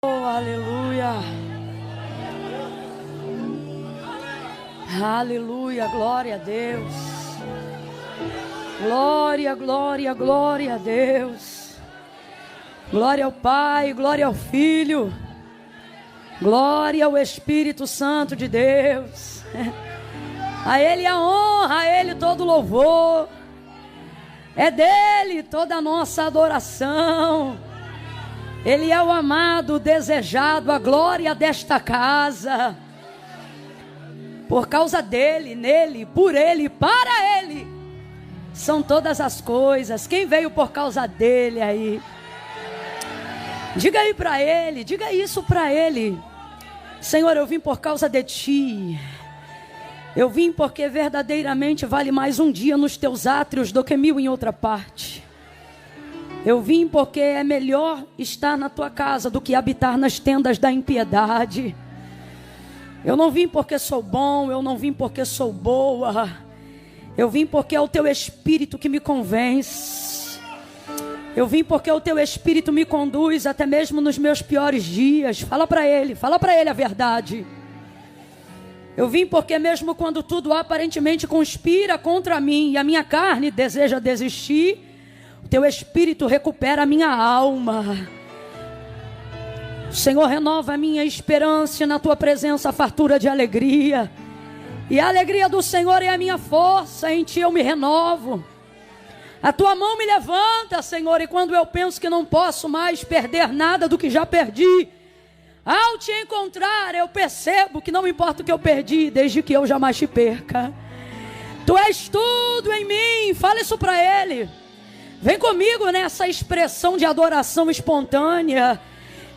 Aleluia. Aleluia, glória a Deus. Glória, glória, glória a Deus. Glória ao Pai, glória ao Filho. Glória ao Espírito Santo de Deus. A Ele a honra, a Ele todo o louvor. É dele toda a nossa adoração. Ele é o amado, o desejado, a glória desta casa. Por causa dele, nele, por ele, para ele, são todas as coisas. Quem veio por causa dele aí? Diga aí para ele, diga isso para ele. Senhor, eu vim por causa de ti. Eu vim porque verdadeiramente vale mais um dia nos teus átrios do que 1000 em outra parte. Eu vim porque é melhor estar na tua casa do que habitar nas tendas da impiedade. Eu não vim porque sou bom, eu não vim porque sou boa. Eu vim porque é o teu Espírito que me convence. Eu vim porque o teu Espírito me conduz até mesmo nos meus piores dias. Fala para ele a verdade. Eu vim porque mesmo quando tudo aparentemente conspira contra mim e a minha carne deseja desistir, o teu Espírito recupera a minha alma. O Senhor renova a minha esperança e na tua presença a fartura de alegria. E a alegria do Senhor é a minha força, em ti eu me renovo. A tua mão me levanta, Senhor, e quando eu penso que não posso mais perder nada do que já perdi, ao te encontrar eu percebo que não importa o que eu perdi, desde que eu jamais te perca. Tu és tudo em mim, fala isso para ele. Vem comigo nessa expressão de adoração espontânea.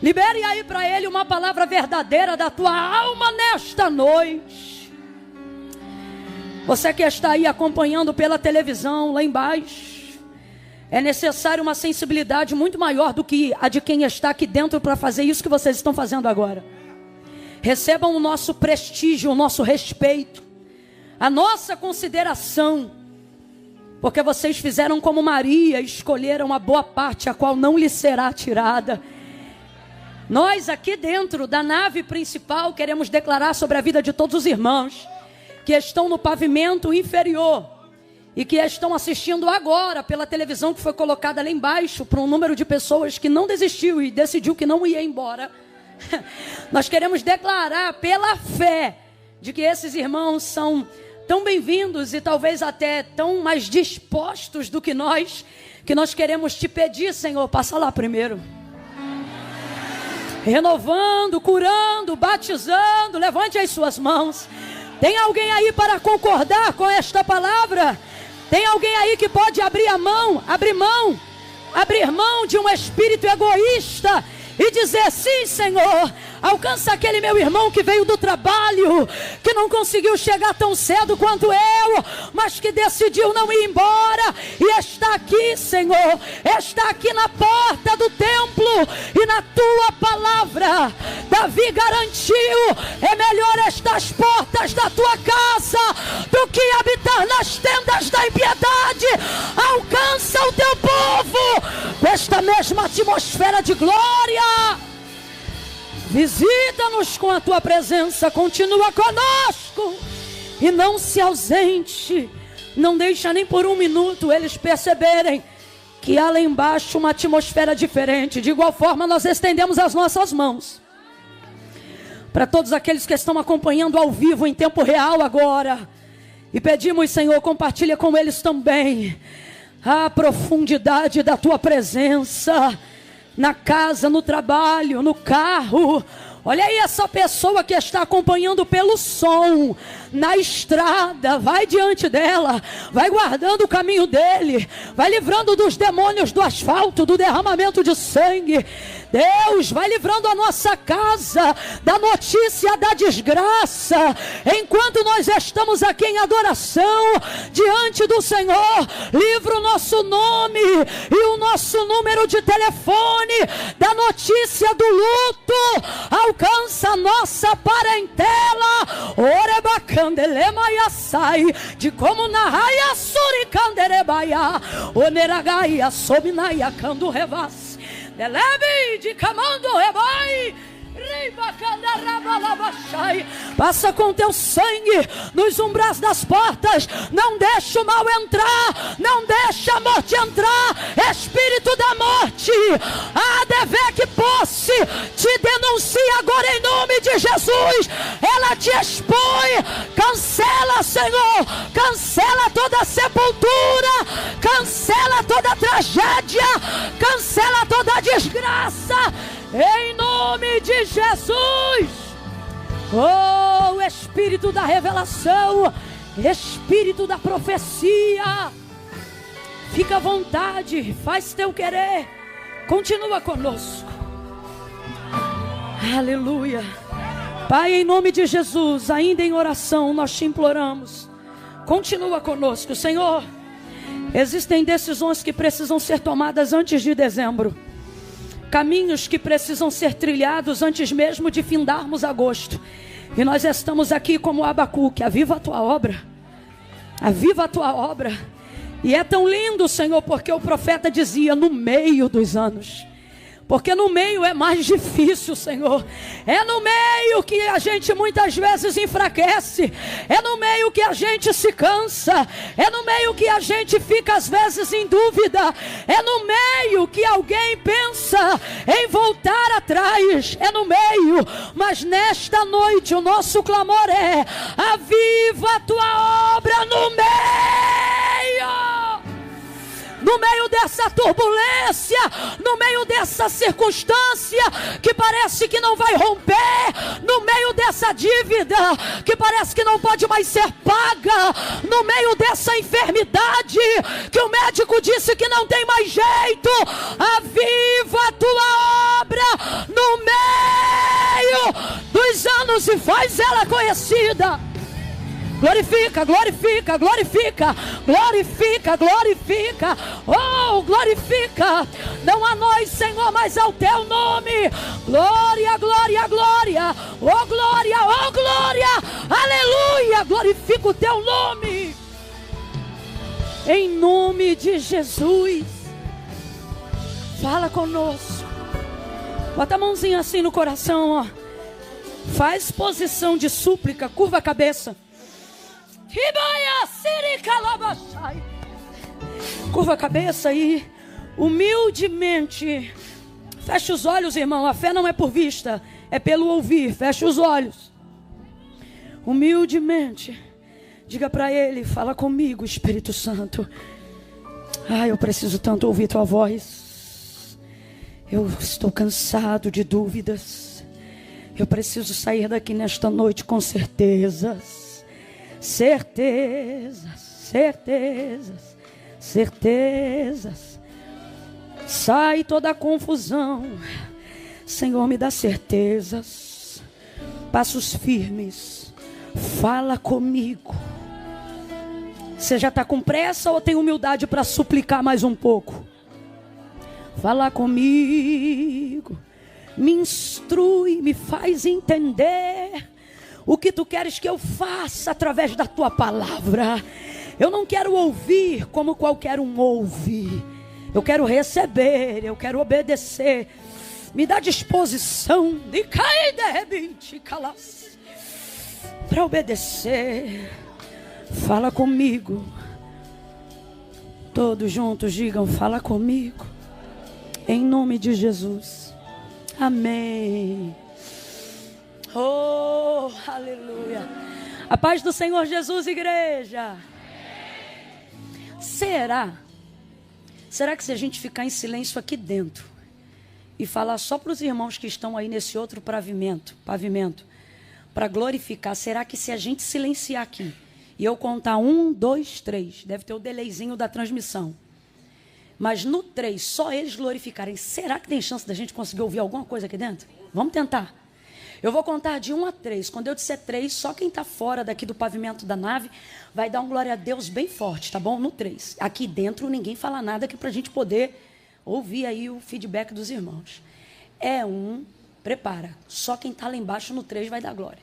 Libere aí para ele uma palavra verdadeira da tua alma nesta noite. Você que está aí acompanhando pela televisão lá embaixo, é necessário uma sensibilidade muito maior do que a de quem está aqui dentro para fazer isso que vocês estão fazendo agora. Recebam o nosso prestígio, o nosso respeito, a nossa consideração, porque vocês fizeram como Maria, escolheram a boa parte, a qual não lhe será tirada. Nós aqui dentro da nave principal queremos declarar sobre a vida de todos os irmãos que estão no pavimento inferior e que estão assistindo agora pela televisão que foi colocada lá embaixo para um número de pessoas que não desistiu e decidiu que não ia embora. Nós queremos declarar pela fé de que esses irmãos são tão bem-vindos e talvez até tão mais dispostos do que nós queremos te pedir, Senhor, passa lá primeiro. Renovando, curando, batizando, levante as suas mãos. Tem alguém aí para concordar com esta palavra? Tem alguém aí que pode abrir mão de um espírito egoísta e dizer: sim, Senhor, alcança aquele meu irmão que veio do trabalho, que não conseguiu chegar tão cedo quanto eu, mas que decidiu não ir embora e está aqui, Senhor, está aqui na porta do templo e na tua palavra Davi garantiu: é melhor estas portas da tua casa do que habitar nas tendas da impiedade. Alcança o teu povo com esta mesma atmosfera de glória. Visita-nos com a tua presença, continua conosco e não se ausente. Não deixa nem por um minuto eles perceberem que há lá embaixo uma atmosfera diferente. De igual forma, nós estendemos as nossas mãos para todos aqueles que estão acompanhando ao vivo em tempo real agora, e pedimos: Senhor, compartilha com eles também a profundidade da tua presença na casa, no trabalho, no carro. Olha aí essa pessoa que está acompanhando pelo som, na estrada, vai diante dela, vai guardando o caminho dele, vai livrando dos demônios do asfalto, do derramamento de sangue. Deus vai livrando a nossa casa da notícia da desgraça, enquanto nós estamos aqui em adoração diante do Senhor. Livra o nosso nome e o nosso número de telefone da notícia do luto. Alcança a nossa parentela. Orebacandelemaia sai de como na raia suricanderebaia oneragaia sobinaia cando revas. Delebe de camando rebai, Passa com teu sangue nos umbrais das portas. Não deixa o mal entrar. Não deixa a morte entrar. Espírito da morte, a dever que posse, te denuncia agora em nome de Jesus. Ela te expõe. Cancela, Senhor. Cancela toda sepultura. Cancela toda tragédia. Cancela toda desgraça. Em nome de Jesus. Oh, Espírito da revelação, Espírito da profecia, fica à vontade, faz teu querer, continua conosco. Aleluia. Pai, em nome de Jesus, ainda em oração, nós te imploramos, continua conosco, Senhor. Existem decisões que precisam ser tomadas antes de dezembro, caminhos que precisam ser trilhados antes mesmo de findarmos agosto. E nós estamos aqui como Abacuque. Aviva a tua obra. Aviva a tua obra. E é tão lindo, Senhor, porque o profeta dizia no meio dos anos. Porque no meio é mais difícil, Senhor. É no meio que a gente muitas vezes enfraquece. É no meio que a gente se cansa. É no meio que a gente fica às vezes em dúvida. É no meio que alguém pensa em voltar atrás. É no meio. Mas nesta noite o nosso clamor é: aviva a tua obra no meio. No meio dessa turbulência, no meio dessa circunstância que parece que não vai romper, no meio dessa dívida que parece que não pode mais ser paga, no meio dessa enfermidade que o médico disse que não tem mais jeito, aviva a tua obra no meio dos anos e faz ela conhecida. Glorifica, glorifica, glorifica, glorifica, glorifica, oh, glorifica, não a nós, Senhor, mas ao teu nome. Glória, glória, glória, oh glória, oh glória, aleluia, glorifica o teu nome, em nome de Jesus. Fala conosco, bota a mãozinha assim no coração, ó. Faz posição de súplica, curva a cabeça. Curva a cabeça e humildemente fecha os olhos, irmão. A fé não é por vista, é pelo ouvir. Fecha os olhos. Humildemente diga para ele: fala comigo, Espírito Santo. Eu preciso tanto ouvir tua voz. Eu estou cansado de dúvidas. Eu preciso sair daqui nesta noite com certezas. Certezas, certezas, certezas. Sai toda a confusão. Senhor, me dá certezas. Passos firmes. Fala comigo. Você já está com pressa ou tem humildade para suplicar mais um pouco? Fala comigo. Me instrui, me faz entender o que tu queres que eu faça através da tua palavra. Eu não quero ouvir como qualquer um ouve. Eu quero receber, eu quero obedecer. Me dá disposição de cair de repente, calas, para obedecer. Fala comigo. Todos juntos digam: fala comigo. Em nome de Jesus. Amém. Oh, aleluia. A paz do Senhor Jesus, igreja. Será que se a gente ficar em silêncio aqui dentro e falar só para os irmãos que estão aí nesse outro pavimento, para glorificar, será que se a gente silenciar aqui e eu contar 1, 2, 3, deve ter o delayzinho da transmissão, mas no 3 só eles glorificarem, será que tem chance da gente conseguir ouvir alguma coisa aqui dentro? Vamos tentar. Eu vou contar de 1 a 3. Quando eu disser 3, só quem está fora daqui do pavimento da nave vai dar um glória a Deus bem forte, tá bom? No 3. Aqui dentro ninguém fala nada aqui para a gente poder ouvir aí o feedback dos irmãos. É 1, prepara. Só quem está lá embaixo no 3 vai dar glória.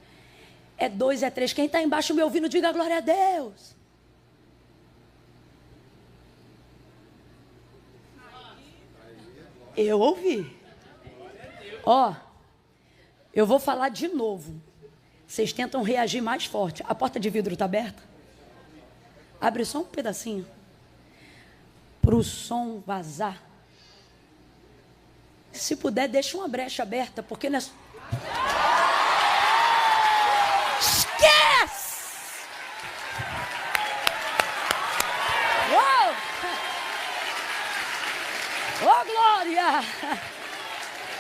É 2, é 3. Quem está embaixo me ouvindo, diga glória a Deus. Eu ouvi. Ó. Eu vou falar de novo. vocês tentam reagir mais forte. A porta de vidro está aberta? Abre só um pedacinho. Para o som vazar. Se puder, deixa uma brecha aberta, porque não é... Esquece! Uou! Oh, glória!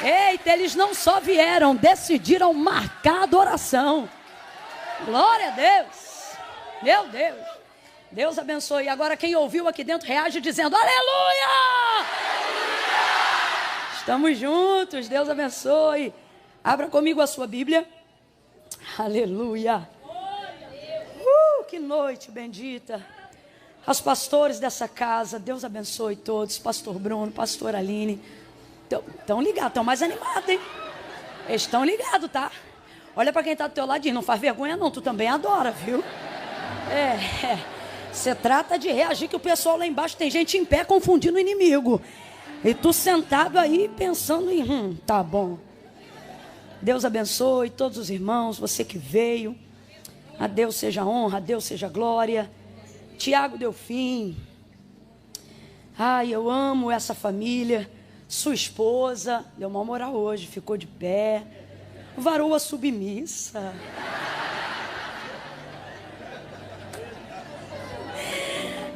Eita, eles não só vieram, decidiram marcar a adoração. Glória a Deus. Meu Deus. Deus abençoe. Agora quem ouviu aqui dentro reage dizendo aleluia! Estamos juntos. Deus abençoe. Abra comigo a sua Bíblia. Aleluia. Que noite bendita. Aos pastores dessa casa, Deus abençoe todos. Pastor Bruno, pastor Aline. Estão ligados, estão mais animados, hein? Eles estão ligados, tá? Olha para quem está do teu ladinho, não faz vergonha não, tu também adora, viu? Você trata de reagir que o pessoal lá embaixo tem gente em pé confundindo o inimigo. E tu sentado aí pensando em, tá bom. Deus abençoe todos os irmãos, você que veio. A Deus seja honra, a Deus seja glória. Tiago Delfim. Ai, eu amo essa família. Sua esposa, deu uma moral hoje, ficou de pé. Varoa submissa.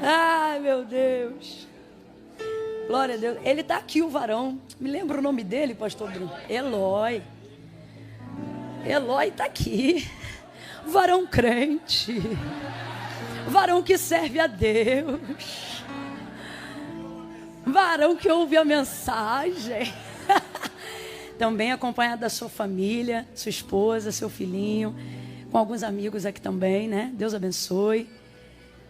Ai, meu Deus. Glória a Deus. Ele está aqui, o varão. Me lembra o nome dele, pastor Bruno? Eloy. Eloy está aqui. Varão crente. Varão que serve a Deus. Varão que ouve a mensagem. Também acompanhado da sua família, sua esposa, seu filhinho, com alguns amigos aqui também, né? Deus abençoe.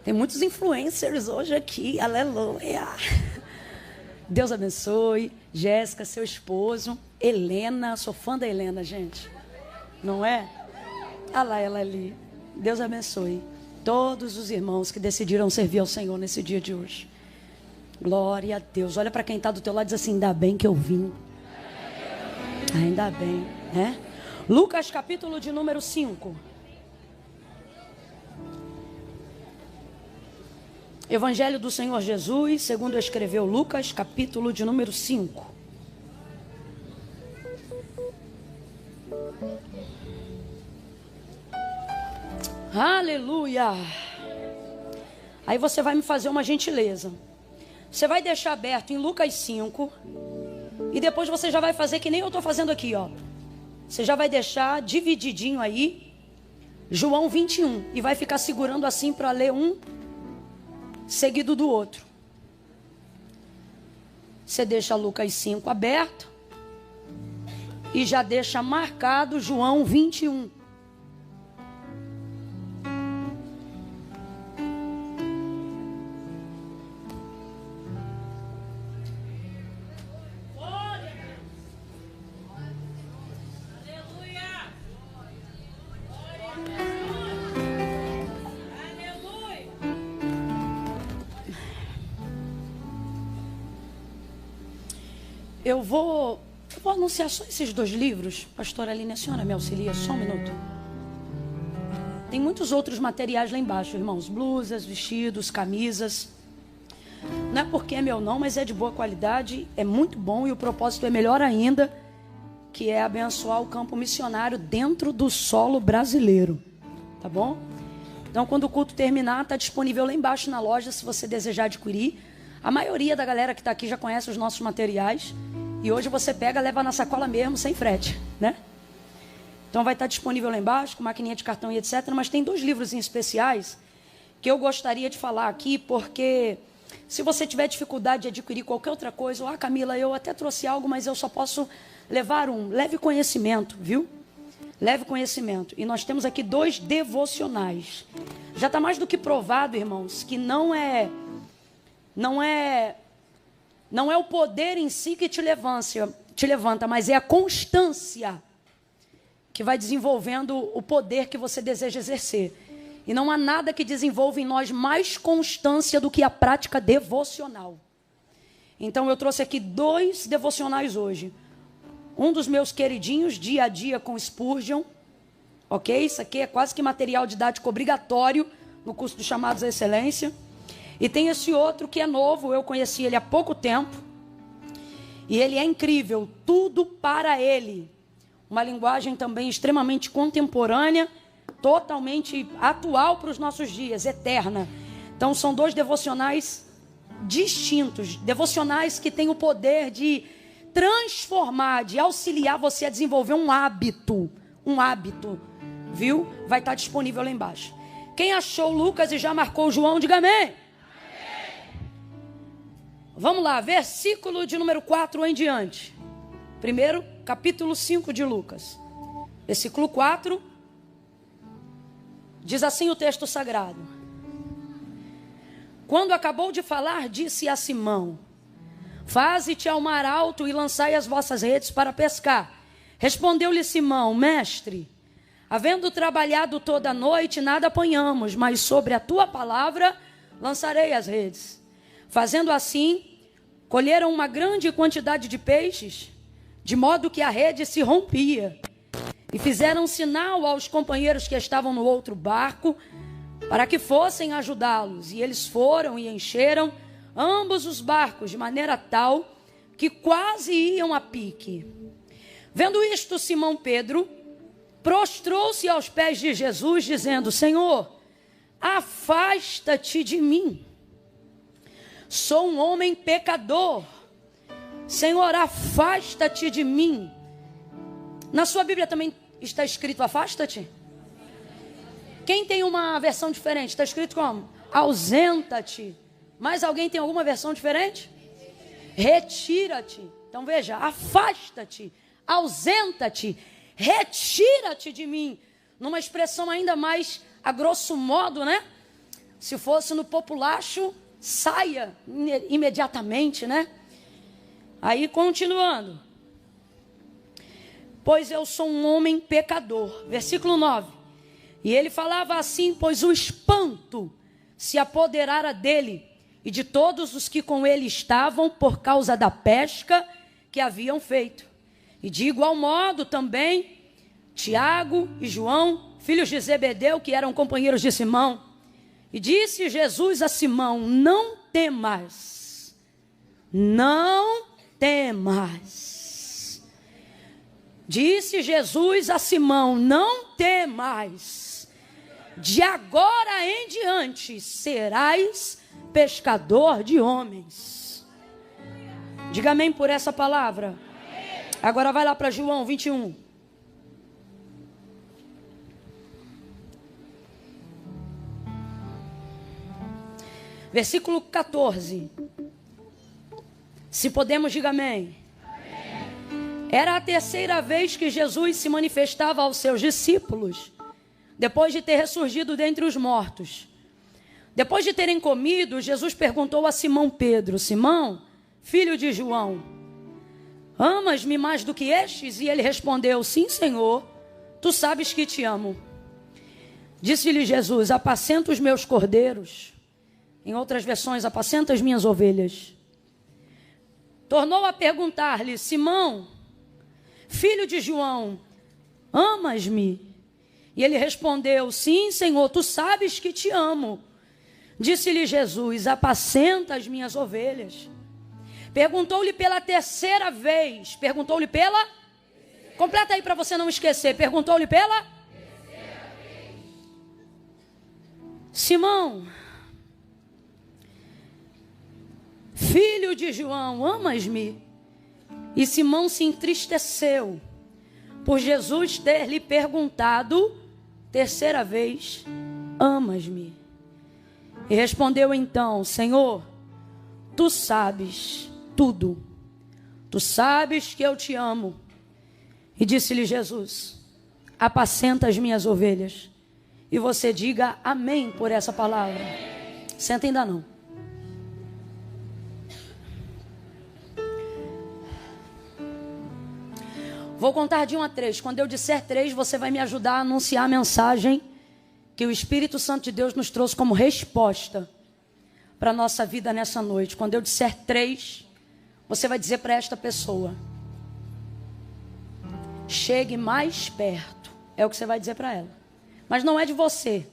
Tem muitos influencers hoje aqui, aleluia. Deus abençoe. Jéssica, seu esposo. Helena, sou fã da Helena, gente. Não é? Olha lá ela ali. Deus abençoe todos os irmãos que decidiram servir ao Senhor nesse dia de hoje. Glória a Deus. Olha para quem está do teu lado e diz assim, ainda bem que eu vim. Ainda bem, né? Lucas capítulo de número 5. Evangelho do Senhor Jesus, segundo escreveu Lucas, capítulo de número 5. Aleluia. Aí você vai me fazer uma gentileza. Você vai deixar aberto em Lucas 5. E depois você já vai fazer que nem eu estou fazendo aqui, ó. Você já vai deixar divididinho aí João 21. E vai ficar segurando assim para ler um seguido do outro. Você deixa Lucas 5 aberto. E já deixa marcado João 21. Eu vou anunciar só esses 2 livros. Pastora Aline, a senhora me auxilia só um minuto. Tem muitos outros materiais lá embaixo, irmãos. Blusas, vestidos, camisas. Não é porque é meu não, mas é de boa qualidade. É muito bom e o propósito é melhor ainda, que é abençoar o campo missionário dentro do solo brasileiro. Tá bom? Então, quando o culto terminar, está disponível lá embaixo na loja, se você desejar adquirir. A maioria da galera que está aqui já conhece os nossos materiais. E hoje você pega, leva na sacola mesmo, sem frete, né? Então vai estar disponível lá embaixo, com maquininha de cartão e etc. Mas tem 2 livros em especiais que eu gostaria de falar aqui, porque se você tiver dificuldade de adquirir qualquer outra coisa, Camila, eu até trouxe algo, mas eu só posso levar um. Leve conhecimento, viu? Leve conhecimento. E nós temos aqui 2 devocionais. Já está mais do que provado, irmãos, que não é o poder em si que te levanta, mas é a constância que vai desenvolvendo o poder que você deseja exercer. E não há nada que desenvolva em nós mais constância do que a prática devocional. Então eu trouxe aqui 2 devocionais hoje. Um dos meus queridinhos, Dia a Dia com Spurgeon, ok? Isso aqui é quase que material didático obrigatório no curso dos Chamados à Excelência. E tem esse outro que é novo, eu conheci ele há pouco tempo. E ele é incrível, tudo para ele. Uma linguagem também extremamente contemporânea, totalmente atual para os nossos dias, eterna. Então são 2 devocionais distintos, devocionais que têm o poder de transformar, de auxiliar você a desenvolver um hábito, viu? Vai estar disponível lá embaixo. Quem achou Lucas e já marcou João, diga amém. Amém. Vamos lá, versículo de número 4 em diante. Primeiro, capítulo 5 de Lucas. Versículo 4. Diz assim o texto sagrado. Quando acabou de falar, disse a Simão: faze-te ao mar alto e lançai as vossas redes para pescar. Respondeu-lhe Simão: mestre, havendo trabalhado toda a noite, nada apanhamos, mas sobre a tua palavra lançarei as redes. Fazendo assim, colheram uma grande quantidade de peixes, de modo que a rede se rompia. E fizeram sinal aos companheiros que estavam no outro barco, para que fossem ajudá-los. E eles foram e encheram ambos os barcos, de maneira tal que quase iam a pique. Vendo isto, Simão Pedro prostrou-se aos pés de Jesus, dizendo: Senhor, afasta-te de mim. Sou um homem pecador. Senhor, afasta-te de mim. Na sua Bíblia também está escrito afasta-te? Quem tem uma versão diferente? Está escrito como? Ausenta-te. Mais alguém tem alguma versão diferente? Retira-te. Então veja, afasta-te, ausenta-te, retira-te de mim. Numa expressão ainda mais a grosso modo, né? Se fosse no populacho, saia imediatamente, né? Aí continuando. Pois eu sou um homem pecador. Versículo 9. E ele falava assim, pois o espanto se apoderara dele e de todos os que com ele estavam por causa da pesca que haviam feito. E de igual modo também Tiago e João, filhos de Zebedeu, que eram companheiros de Simão. E disse Jesus a Simão: não temas, não temas. Disse Jesus a Simão: não temas. De agora em diante serás pescador de homens. Diga amém por essa palavra. Agora vai lá para João 21. Versículo 14. Se podemos, diga amém. Era a terceira vez que Jesus se manifestava aos seus discípulos, depois de ter ressurgido dentre os mortos. Depois de terem comido, Jesus perguntou a Simão Pedro: Simão, filho de João, amas-me mais do que estes? E ele respondeu: sim, Senhor, tu sabes que te amo. Disse-lhe Jesus: apacenta os meus cordeiros. Em outras versões, apacenta as minhas ovelhas. Tornou a perguntar-lhe: Simão, filho de João, amas-me? E ele respondeu: sim, Senhor, tu sabes que te amo. Disse-lhe Jesus: apacenta as minhas ovelhas. Perguntou-lhe pela terceira vez. Perguntou-lhe pela? Completa aí para você não esquecer. Perguntou-lhe pela? Terceira vez. Simão, filho de João, amas-me? E Simão se entristeceu por Jesus ter lhe perguntado terceira vez: amas-me? E respondeu então: Senhor, tu sabes tudo. Tu sabes que eu te amo. E disse-lhe Jesus: apacenta as minhas ovelhas. E você diga amém por essa palavra. Senta ainda não. Vou contar de 1 a 3. Quando eu disser 3, você vai me ajudar a anunciar a mensagem que o Espírito Santo de Deus nos trouxe como resposta para a nossa vida nessa noite. Quando eu disser 3, você vai dizer para esta pessoa: chegue mais perto. É o que você vai dizer para ela. Mas não é de você.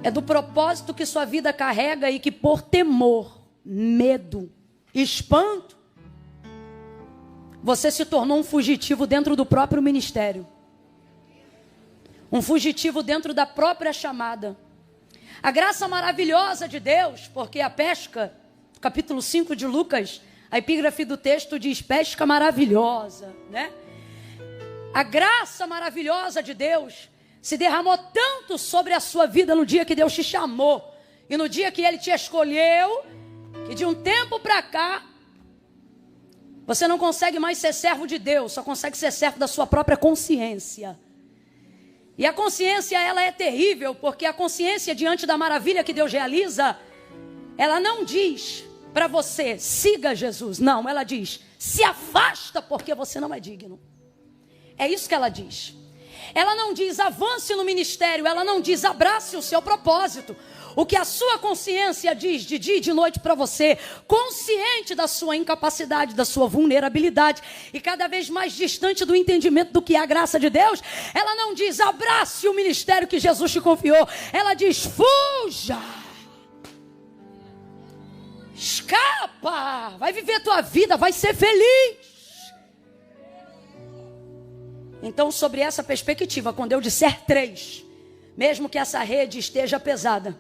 É do propósito que sua vida carrega e que por temor, medo, espanto, você se tornou um fugitivo dentro do próprio ministério. Um fugitivo dentro da própria chamada. A graça maravilhosa de Deus, porque a pesca, capítulo 5 de Lucas, a epígrafe do texto diz pesca maravilhosa, né? A graça maravilhosa de Deus se derramou tanto sobre a sua vida no dia que Deus te chamou e no dia que Ele te escolheu, que de um tempo para cá, você não consegue mais ser servo de Deus, só consegue ser servo da sua própria consciência. E a consciência, ela é terrível, porque a consciência diante da maravilha que Deus realiza, ela não diz para você, siga Jesus. Não, ela diz, se afasta porque você não é digno. É isso que ela diz. Ela não diz, avance no ministério, ela não diz, abrace o seu propósito. O que a sua consciência diz de dia e de noite para você, consciente da sua incapacidade, da sua vulnerabilidade e cada vez mais distante do entendimento do que é a graça de Deus, ela não diz, abrace o ministério que Jesus te confiou. Ela diz, fuja. Escapa. Vai viver a tua vida, vai ser feliz. Então, sobre essa perspectiva, quando eu disser 3, mesmo que essa rede esteja pesada,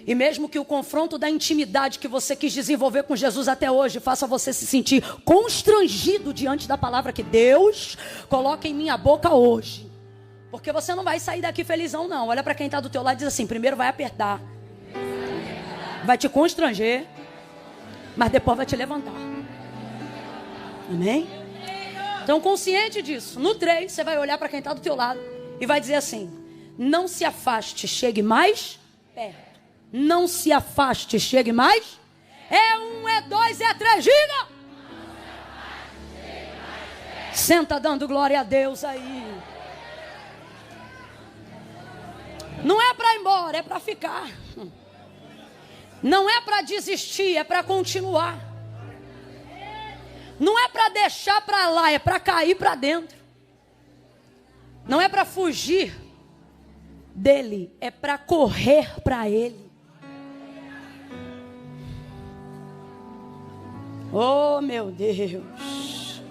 e mesmo que o confronto da intimidade que você quis desenvolver com Jesus até hoje faça você se sentir constrangido diante da palavra que Deus coloca em minha boca hoje. Porque você não vai sair daqui felizão, não. Olha para quem está do teu lado e diz assim, primeiro vai apertar, vai te constranger, mas depois vai te levantar. Amém? Então, consciente disso, no 3, você vai olhar para quem está do teu lado e vai dizer assim, não se afaste, chegue mais perto. Não se afaste, chegue mais. É 1, é 2, é 3, diga. Senta dando glória a Deus aí. Não é para ir embora, é para ficar. Não é para desistir, é para continuar. Não é para deixar para lá, é para cair para dentro. Não é para fugir dele, é para correr para ele. Oh, meu Deus.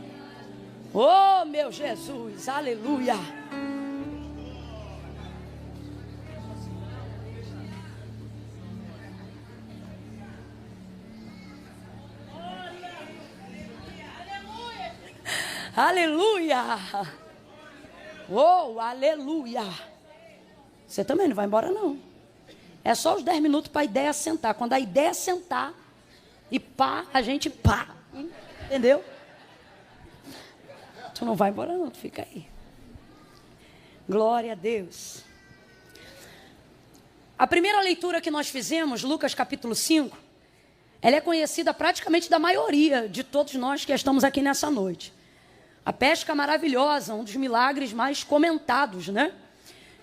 Oh, meu Jesus. Aleluia. Aleluia. Oh, aleluia. Você também não vai embora, não. É só os 10 minutos para a ideia sentar. Quando a ideia sentar, e pá, a gente pá. Entendeu? Tu não vai embora não, tu fica aí. Glória a Deus. A primeira leitura que nós fizemos, Lucas capítulo 5, ela é conhecida praticamente da maioria de todos nós que estamos aqui nessa noite. A pesca maravilhosa, um dos milagres mais comentados, né?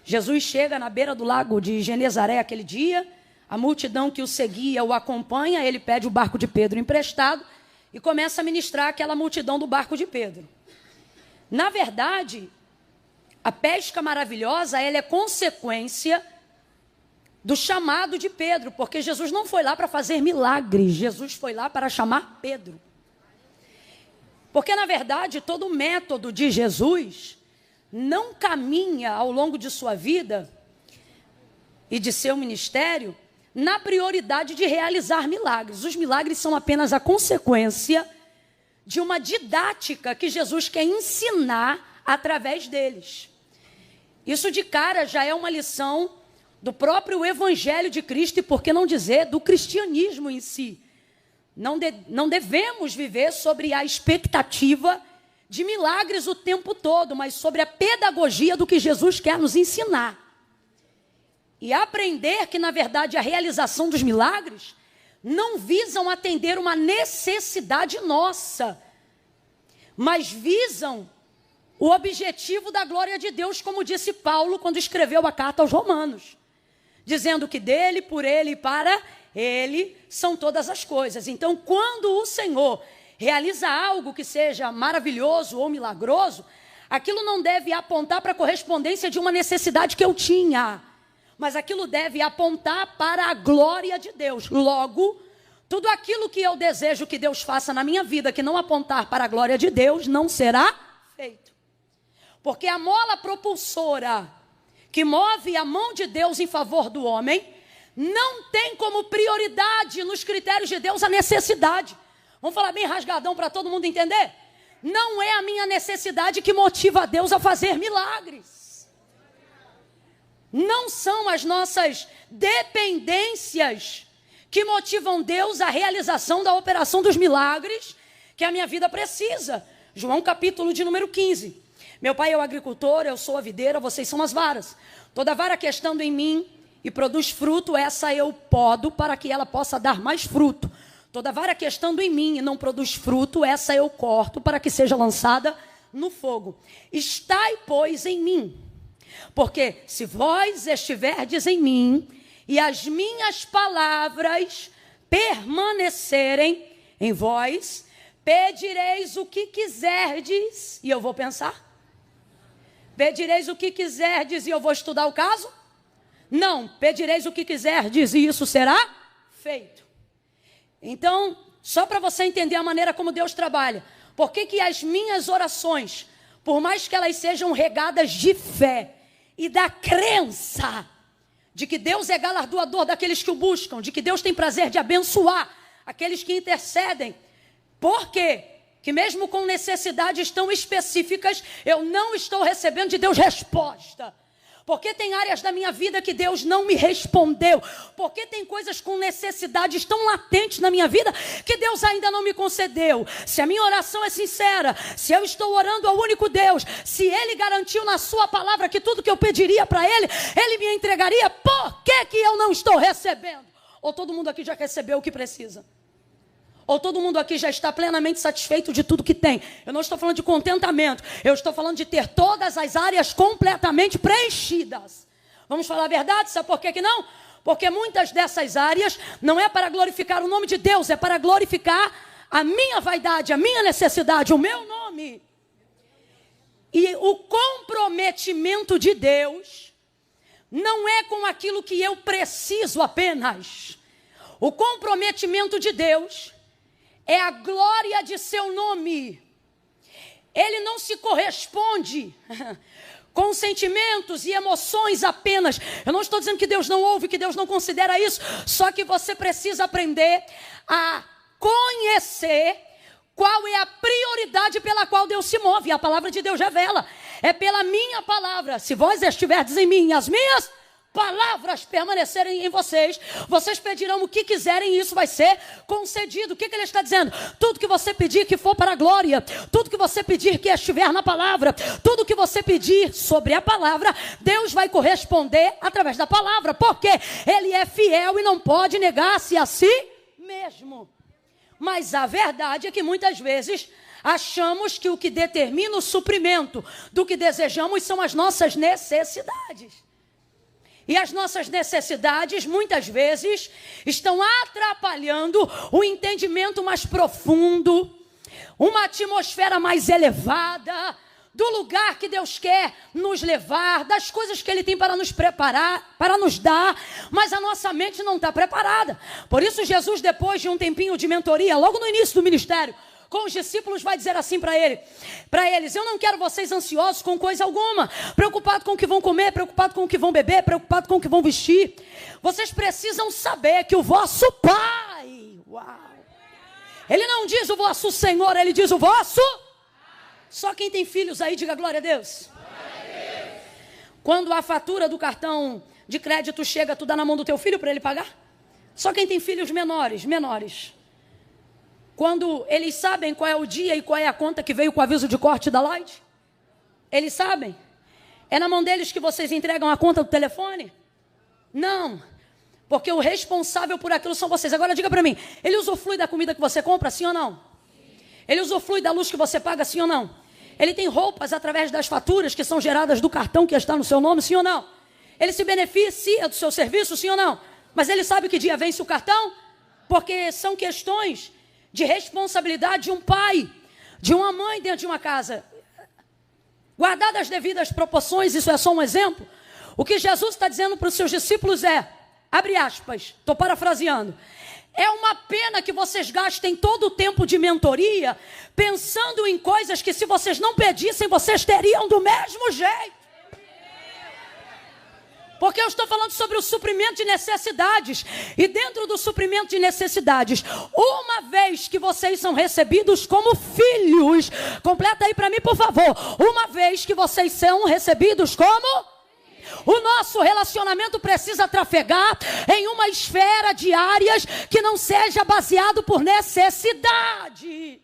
Jesus chega na beira do lago de Genezaré aquele dia. A multidão que o seguia o acompanha, ele pede o barco de Pedro emprestado e começa a ministrar aquela multidão do barco de Pedro. Na verdade, a pesca maravilhosa, ela é consequência do chamado de Pedro, porque Jesus não foi lá para fazer milagres, Jesus foi lá para chamar Pedro. Porque, na verdade, todo o método de Jesus não caminha ao longo de sua vida e de seu ministério na prioridade de realizar milagres. Os milagres são apenas a consequência de uma didática que Jesus quer ensinar através deles. Isso de cara já é uma lição do próprio Evangelho de Cristo, e por que não dizer do cristianismo em si. Não devemos viver sobre a expectativa de milagres o tempo todo, mas sobre a pedagogia do que Jesus quer nos ensinar. E aprender que, na verdade, a realização dos milagres não visam atender uma necessidade nossa, mas visam o objetivo da glória de Deus, como disse Paulo quando escreveu a carta aos Romanos, dizendo que dele, por ele e para ele são todas as coisas. Então, quando o Senhor realiza algo que seja maravilhoso ou milagroso, aquilo não deve apontar para a correspondência de uma necessidade que eu tinha, mas aquilo deve apontar para a glória de Deus. Logo, tudo aquilo que eu desejo que Deus faça na minha vida, que não apontar para a glória de Deus, não será feito. Porque a mola propulsora que move a mão de Deus em favor do homem, não tem como prioridade nos critérios de Deus a necessidade. Vamos falar bem rasgadão para todo mundo entender? Não é a minha necessidade que motiva a Deus a fazer milagres. Não são as nossas dependências que motivam Deus à realização da operação dos milagres que a minha vida precisa. João capítulo de número 15. Meu pai é o agricultor, eu sou a videira, vocês são as varas. Toda vara que estando em mim e produz fruto, essa eu podo para que ela possa dar mais fruto. Toda vara que estando em mim e não produz fruto, essa eu corto para que seja lançada no fogo. Estai, pois, em mim. Porque se vós estiverdes em mim e as minhas palavras permanecerem em vós, pedireis o que quiserdes, e eu vou pensar. Pedireis o que quiserdes e eu vou estudar o caso? Não, pedireis o que quiserdes e isso será feito. Então, só para você entender a maneira como Deus trabalha, por que as minhas orações, por mais que elas sejam regadas de fé e da crença de que Deus é galardoador daqueles que o buscam, de que Deus tem prazer de abençoar aqueles que intercedem, por quê? Que mesmo com necessidades tão específicas, eu não estou recebendo de Deus resposta. Porque tem áreas da minha vida que Deus não me respondeu. Porque tem coisas com necessidades tão latentes na minha vida que Deus ainda não me concedeu. Se a minha oração é sincera, se eu estou orando ao único Deus, se Ele garantiu na sua palavra que tudo que eu pediria para Ele, Ele me entregaria, por que eu não estou recebendo? Ou todo mundo aqui já recebeu o que precisa? Ou todo mundo aqui já está plenamente satisfeito de tudo que tem? Eu não estou falando de contentamento. Eu estou falando de ter todas as áreas completamente preenchidas. Vamos falar a verdade? Sabe por que não? Porque muitas dessas áreas não é para glorificar o nome de Deus, é para glorificar a minha vaidade, a minha necessidade, o meu nome. E o comprometimento de Deus não é com aquilo que eu preciso apenas. O comprometimento de Deus é a glória de seu nome. Ele não se corresponde com sentimentos e emoções apenas. Eu não estou dizendo que Deus não ouve, que Deus não considera isso. Só que você precisa aprender a conhecer qual é a prioridade pela qual Deus se move. A palavra de Deus revela. É pela minha palavra. Se vós estiverdes em mim e as minhas palavras permanecerem em vocês, vocês pedirão o que quiserem e isso vai ser concedido. O que ele está dizendo? Tudo que você pedir que for para a glória, tudo que você pedir que estiver na palavra, tudo que você pedir sobre a palavra, Deus vai corresponder através da palavra, porque Ele é fiel e não pode negar-se a si mesmo. Mas a verdade é que muitas vezes achamos que o que determina o suprimento do que desejamos são as nossas necessidades. E as nossas necessidades, muitas vezes, estão atrapalhando o entendimento mais profundo, uma atmosfera mais elevada, do lugar que Deus quer nos levar, das coisas que Ele tem para nos preparar, para nos dar, mas a nossa mente não está preparada. Por isso, Jesus, depois de um tempinho de mentoria, logo no início do ministério, com os discípulos, vai dizer assim para eles: eu não quero vocês ansiosos com coisa alguma, preocupados com o que vão comer, preocupados com o que vão beber, preocupados com o que vão vestir. Vocês precisam saber que o vosso Pai, Ele não diz o vosso Senhor, Ele diz o vosso. Só quem tem filhos aí, diga glória a Deus. Quando a fatura do cartão de crédito chega, tu dá na mão do teu filho para ele pagar? Só quem tem filhos menores. Quando eles sabem qual é o dia e qual é a conta que veio com o aviso de corte da Light? Eles sabem? É na mão deles que vocês entregam a conta do telefone? Não, porque o responsável por aquilo são vocês. Agora diga para mim, ele usufrui da comida que você compra, sim ou não? Ele usufrui da luz que você paga, sim ou não? Ele tem roupas através das faturas que são geradas do cartão que está no seu nome, sim ou não? Ele se beneficia do seu serviço, sim ou não? Mas ele sabe que dia vence o cartão? Porque são questões de responsabilidade de um pai, de uma mãe dentro de uma casa. Guardadas as devidas proporções, isso é só um exemplo. O que Jesus está dizendo para os seus discípulos é, abre aspas, estou parafraseando, é uma pena que vocês gastem todo o tempo de mentoria pensando em coisas que se vocês não pedissem, vocês teriam do mesmo jeito. Porque eu estou falando sobre o suprimento de necessidades. E dentro do suprimento de necessidades, uma vez que vocês são recebidos como filhos, completa aí para mim, por favor. Uma vez que vocês são recebidos como... O nosso relacionamento precisa trafegar em uma esfera de áreas que não seja baseado por necessidade.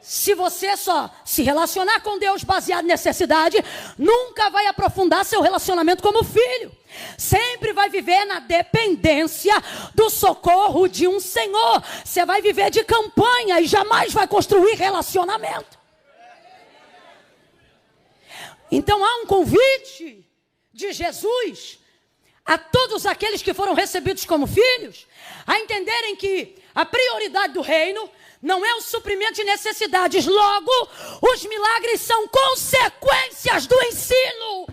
Se você só se relacionar com Deus baseado em necessidade, nunca vai aprofundar seu relacionamento como filho. Sempre vai viver na dependência do socorro de um Senhor. Você vai viver de campanha e jamais vai construir relacionamento. Então há um convite de Jesus a todos aqueles que foram recebidos como filhos, a entenderem que a prioridade do reino não é o suprimento de necessidades. Logo, os milagres são consequências do ensino.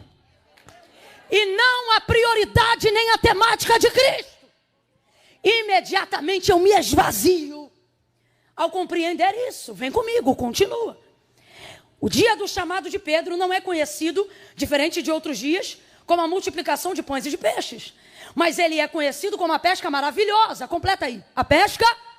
E não a prioridade nem a temática de Cristo. Imediatamente eu me esvazio. Ao compreender isso, vem comigo, continua. O dia do chamado de Pedro não é conhecido, diferente de outros dias, como a multiplicação de pães e de peixes. Mas ele é conhecido como a pesca maravilhosa. Completa aí. A pesca maravilhosa.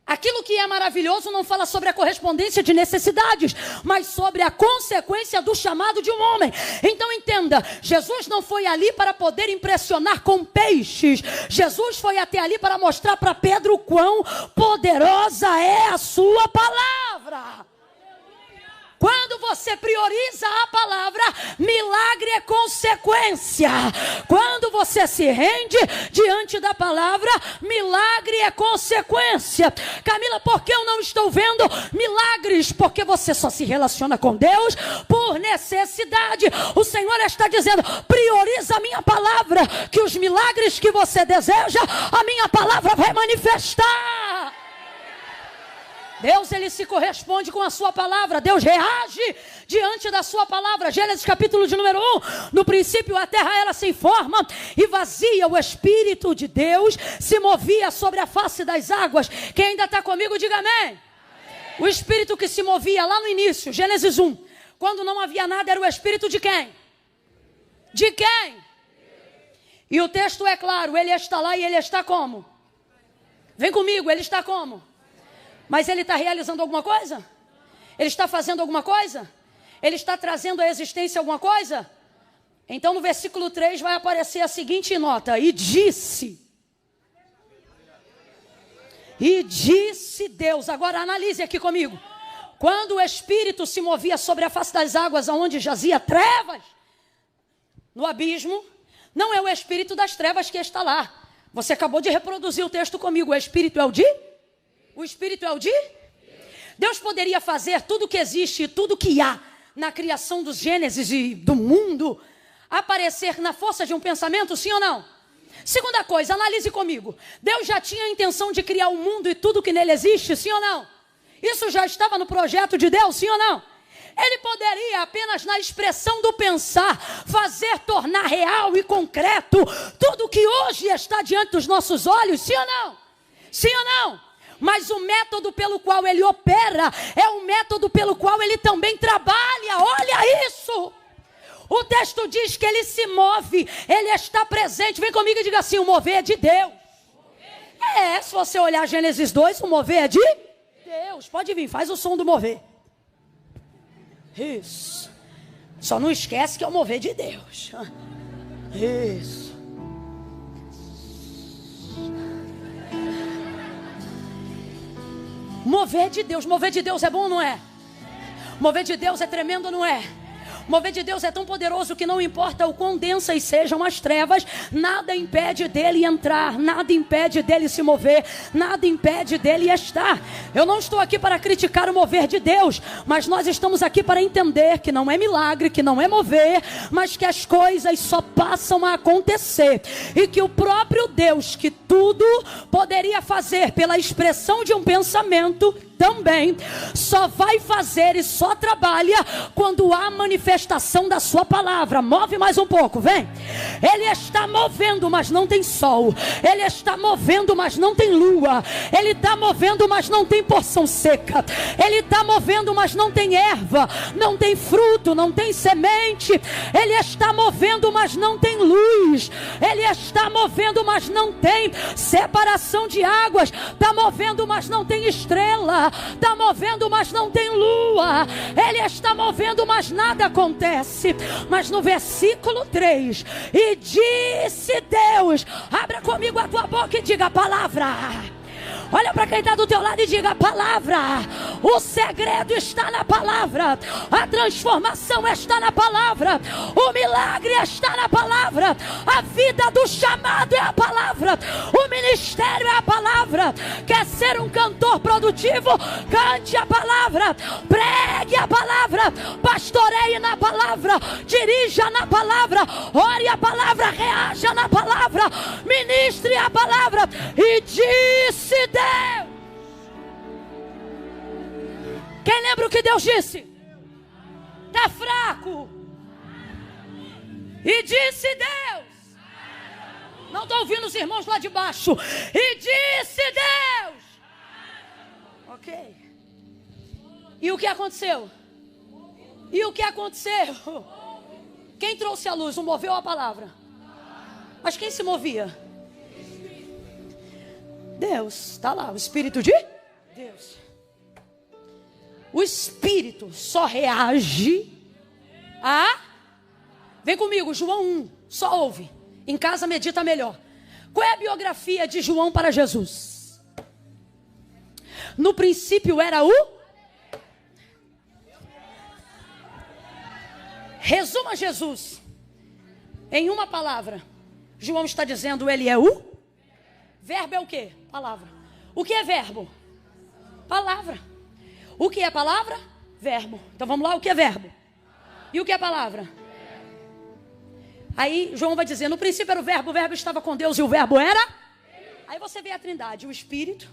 Aquilo que é maravilhoso não fala sobre a correspondência de necessidades, mas sobre a consequência do chamado de um homem. Então entenda, Jesus não foi ali para poder impressionar com peixes. Jesus foi até ali para mostrar para Pedro o quão poderosa é a sua palavra. Quando você prioriza a palavra, milagre é consequência. Quando você se rende diante da palavra, milagre é consequência. Camila, por que eu não estou vendo milagres? Porque você só se relaciona com Deus por necessidade. O Senhor está dizendo, prioriza a minha palavra, que os milagres que você deseja, a minha palavra vai manifestar. Deus, ele se corresponde com a sua palavra. Deus reage diante da sua palavra. Gênesis capítulo de número 1. No princípio a terra era sem forma e vazia. O Espírito de Deus se movia sobre a face das águas. Quem ainda está comigo, diga amém. Amém. O Espírito que se movia lá no início, Gênesis 1. Quando não havia nada, era o Espírito de quem? De quem? E o texto é claro, ele está lá e ele está como? Vem comigo, ele está como? Mas ele está realizando alguma coisa? Ele está fazendo alguma coisa? Ele está trazendo à existência alguma coisa? Então no versículo 3 vai aparecer a seguinte nota. E disse Deus. Agora analise aqui comigo. Quando o Espírito se movia sobre a face das águas, aonde jazia trevas, no abismo, não é o Espírito das trevas que está lá. Você acabou de reproduzir o texto comigo. O Espírito é o de? O Espírito é o de? Deus poderia fazer tudo que existe, tudo que há na criação dos Gênesis e do mundo, aparecer na força de um pensamento, sim ou não? Segunda coisa, analise comigo. Deus já tinha a intenção de criar o mundo e tudo que nele existe, sim ou não? Isso já estava no projeto de Deus, sim ou não? Ele poderia apenas na expressão do pensar, fazer tornar real e concreto tudo que hoje está diante dos nossos olhos, sim ou não? Sim ou não? Mas o método pelo qual ele opera é o método pelo qual ele também trabalha. Olha isso! O texto diz que ele se move, ele está presente. Vem comigo e diga assim, o mover é de Deus. Se você olhar Gênesis 2, o mover é de Deus. Pode vir, faz o som do mover. Isso. Só não esquece que é o mover de Deus. Isso. Mover de Deus é bom ou não é? Mover de Deus é tremendo ou não é? Mover de Deus é tão poderoso que não importa o quão densas sejam as trevas, nada impede dele entrar, nada impede dele se mover, nada impede dele estar. Eu não estou aqui para criticar o mover de Deus, mas nós estamos aqui para entender que não é milagre, que não é mover, mas que as coisas só passam a acontecer. E que o próprio Deus, que tudo poderia fazer pela expressão de um pensamento, também só vai fazer e só trabalha quando há manifestação da sua palavra. Move mais um pouco, vem. Ele está movendo, mas não tem sol. Ele está movendo, mas não tem lua. Ele está movendo, mas não tem porção seca. Ele está movendo, mas não tem erva, não tem fruto, não tem semente. Ele está movendo, mas não tem luz. Ele está movendo, mas não tem separação de águas. Está movendo, mas não tem estrela. Está movendo, mas não tem lua. Ele está movendo, mas nada acontece. Mas no versículo 3, e disse Deus, abra comigo a tua boca e diga a palavra. Olha para quem está do teu lado e diga a palavra. O segredo está na palavra. A transformação está na palavra. O milagre está na palavra. A vida do chamado é a palavra. O ministério é a palavra. Quer ser um cantor produtivo? Cante a palavra. Pregue a palavra. Pastoreie na palavra. Dirija na palavra. Ore a palavra. Reaja na palavra. Ministre a palavra. E disse Deus. Quem lembra o que Deus disse? Está fraco. E disse Deus. Não estou ouvindo os irmãos lá de baixo. E disse Deus. Ok. E o que aconteceu? E o que aconteceu? Quem trouxe a luz? O moveu a palavra? Mas quem se movia? Deus, está lá, o Espírito de Deus. O Espírito só reage a... Vem comigo, João 1, só ouve. Em casa medita melhor. Qual é a biografia de João para Jesus? No princípio era o... Resuma Jesus em uma palavra. João está dizendo, ele é o... Verbo é o quê? Palavra. O que é verbo? Palavra. O que é palavra? Verbo. Então vamos lá, o que é verbo? E o que é palavra? Aí João vai dizer, no princípio era o verbo estava com Deus e o verbo era? Aí você vê a trindade, o Espírito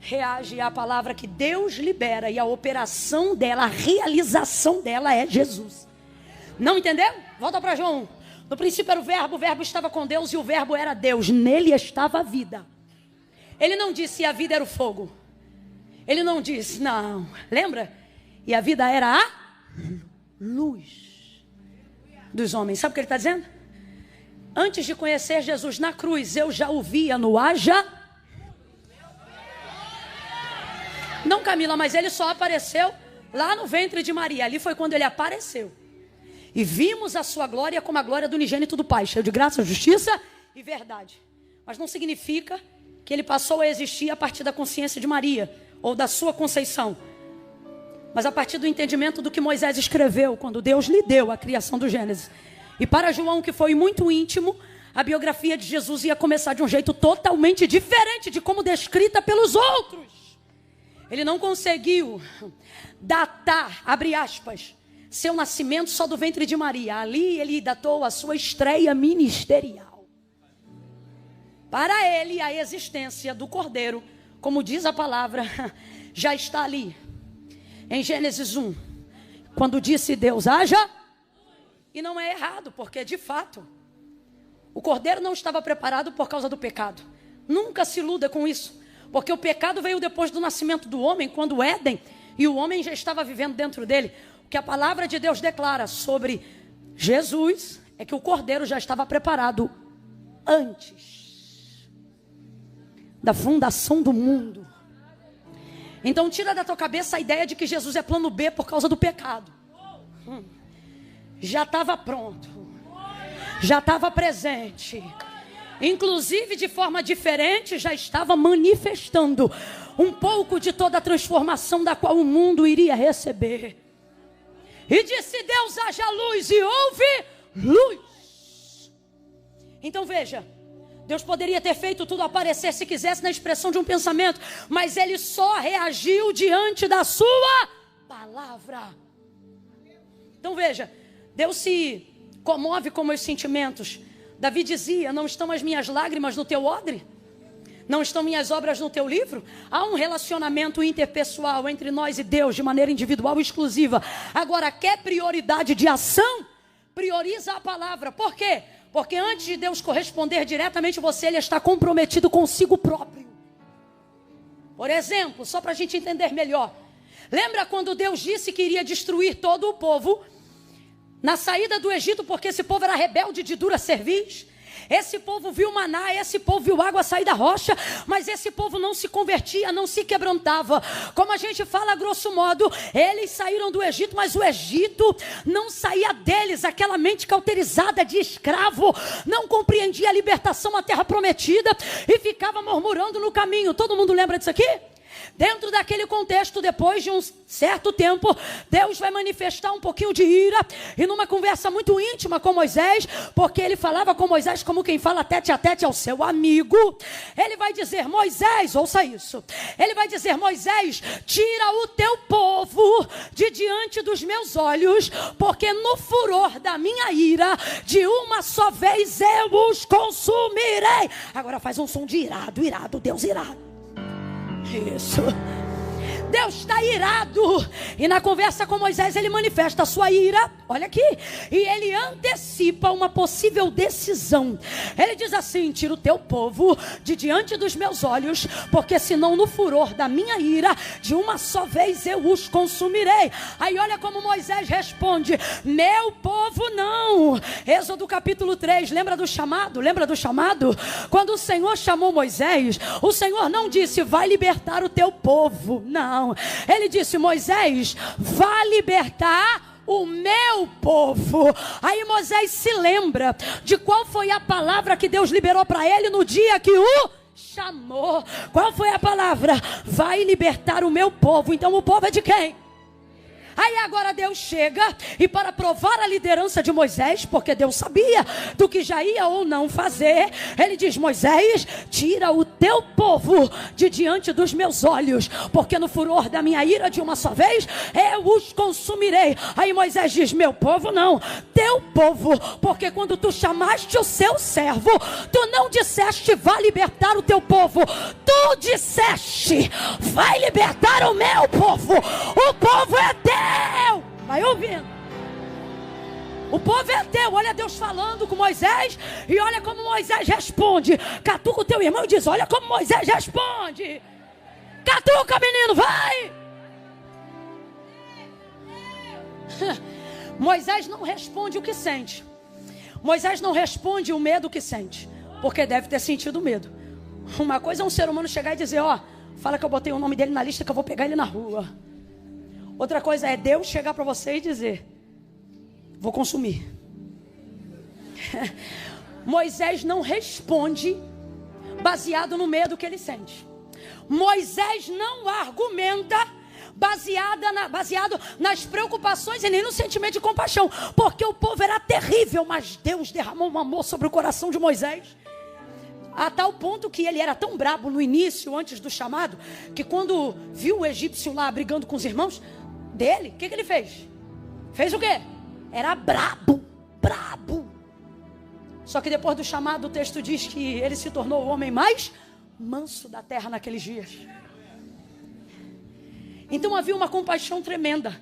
reage à palavra que Deus libera e a operação dela, a realização dela é Jesus. Não entendeu? Volta para João 1. No princípio era o verbo estava com Deus e o verbo era Deus. Nele estava a vida. Ele não disse a vida era o fogo. Ele não disse, não. Lembra? E a vida era a luz dos homens. Sabe o que ele está dizendo? Antes de conhecer Jesus na cruz, eu já o via no haja. Não, Camila, mas ele só apareceu lá no ventre de Maria. Ali foi quando ele apareceu. E vimos a sua glória como a glória do unigênito do Pai, cheio de graça, justiça e verdade. Mas não significa que ele passou a existir a partir da consciência de Maria, ou da sua conceição. Mas a partir do entendimento do que Moisés escreveu, quando Deus lhe deu a criação do Gênesis. E para João, que foi muito íntimo, a biografia de Jesus ia começar de um jeito totalmente diferente de como descrita pelos outros. Ele não conseguiu datar, abre aspas, seu nascimento só do ventre de Maria. Ali ele datou a sua estreia ministerial. Para ele, a existência do Cordeiro, como diz a palavra, já está ali. Em Gênesis 1, quando disse Deus, haja. E não é errado, porque de fato, o Cordeiro não estava preparado por causa do pecado. Nunca se iluda com isso. Porque o pecado veio depois do nascimento do homem, quando o Éden, e o homem já estava vivendo dentro dele. O que a palavra de Deus declara sobre Jesus é que o Cordeiro já estava preparado antes da fundação do mundo. Então tira da tua cabeça a ideia de que Jesus é plano B por causa do pecado. Já estava pronto. Já estava presente. Inclusive de forma diferente já estava manifestando um pouco de toda a transformação da qual o mundo iria receber. E disse Deus, haja luz, e houve luz. Então veja, Deus poderia ter feito tudo aparecer se quisesse na expressão de um pensamento, mas ele só reagiu diante da sua palavra. Então veja, Deus se comove com meus sentimentos. Davi dizia, não estão as minhas lágrimas no teu odre? Não estão minhas obras no teu livro? Há um relacionamento interpessoal entre nós e Deus de maneira individual e exclusiva. Agora, quer prioridade de ação? Prioriza a palavra. Por quê? Porque antes de Deus corresponder diretamente a você, Ele está comprometido consigo próprio. Por exemplo, só para a gente entender melhor. Lembra quando Deus disse que iria destruir todo o povo na saída do Egito, porque esse povo era rebelde de dura cerviz? Esse povo viu maná, esse povo viu água sair da rocha, mas esse povo não se convertia, não se quebrantava. Como a gente fala grosso modo, eles saíram do Egito, mas o Egito não saía deles. Aquela mente cauterizada de escravo não compreendia a libertação na terra prometida e ficava murmurando no caminho. Todo mundo lembra disso aqui? Dentro daquele contexto, depois de um certo tempo, Deus vai manifestar um pouquinho de ira. E numa conversa muito íntima com Moisés, porque ele falava com Moisés como quem fala tete a tete ao seu amigo, ele vai dizer: Moisés, ouça isso. Ele vai dizer: Moisés, tira o teu povo de diante dos meus olhos, porque no furor da minha ira, de uma só vez eu os consumirei. Agora faz um som de irado, irado, Deus irado. Isso. Deus está irado. E na conversa com Moisés ele manifesta a sua ira. Olha aqui. E ele antecipa uma possível decisão. Ele diz assim: tira o teu povo de diante dos meus olhos, porque senão no furor da minha ira, de uma só vez eu os consumirei. Aí olha como Moisés responde: meu povo não. Êxodo capítulo 3, lembra do chamado? Lembra do chamado? Quando o Senhor chamou Moisés, o Senhor não disse: vai libertar o teu povo. Não. Ele disse: Moisés, vá libertar o meu povo. Aí Moisés se lembra de qual foi a palavra que Deus liberou para ele no dia que o chamou. Qual foi a palavra? Vai libertar o meu povo. Então o povo é de quem? Aí agora Deus chega e, para provar a liderança de Moisés, porque Deus sabia do que já ia ou não fazer, ele diz: Moisés, tira o teu povo de diante dos meus olhos, porque no furor da minha ira de uma só vez eu os consumirei. Aí Moisés diz: meu povo não, teu povo, porque quando tu chamaste o seu servo, tu não disseste: vai libertar o teu povo, tu disseste: vai libertar o meu povo. O povo é teu. Vai ouvindo. O povo é teu. Olha Deus falando com Moisés. E olha como Moisés responde. Catuca o teu irmão e diz: olha como Moisés responde. Catuca, menino, vai. Moisés não responde o que sente. Moisés não responde o medo que sente, porque deve ter sentido medo. Uma coisa é um ser humano chegar e dizer: ó, fala que eu botei o nome dele na lista, que eu vou pegar ele na rua. Outra coisa é Deus chegar para você e dizer: vou consumir. Moisés não responde baseado no medo que ele sente. Moisés não argumenta baseado nas preocupações e nem no sentimento de compaixão, porque o povo era terrível, mas Deus derramou um amor sobre o coração de Moisés, a tal ponto que ele era tão brabo no início, antes do chamado, que quando viu o egípcio lá brigando com os irmãos dele, o que ele fez? Fez o quê? Era brabo. Só que depois do chamado, o texto diz que ele se tornou o homem mais manso da terra naqueles dias. Então havia uma compaixão tremenda.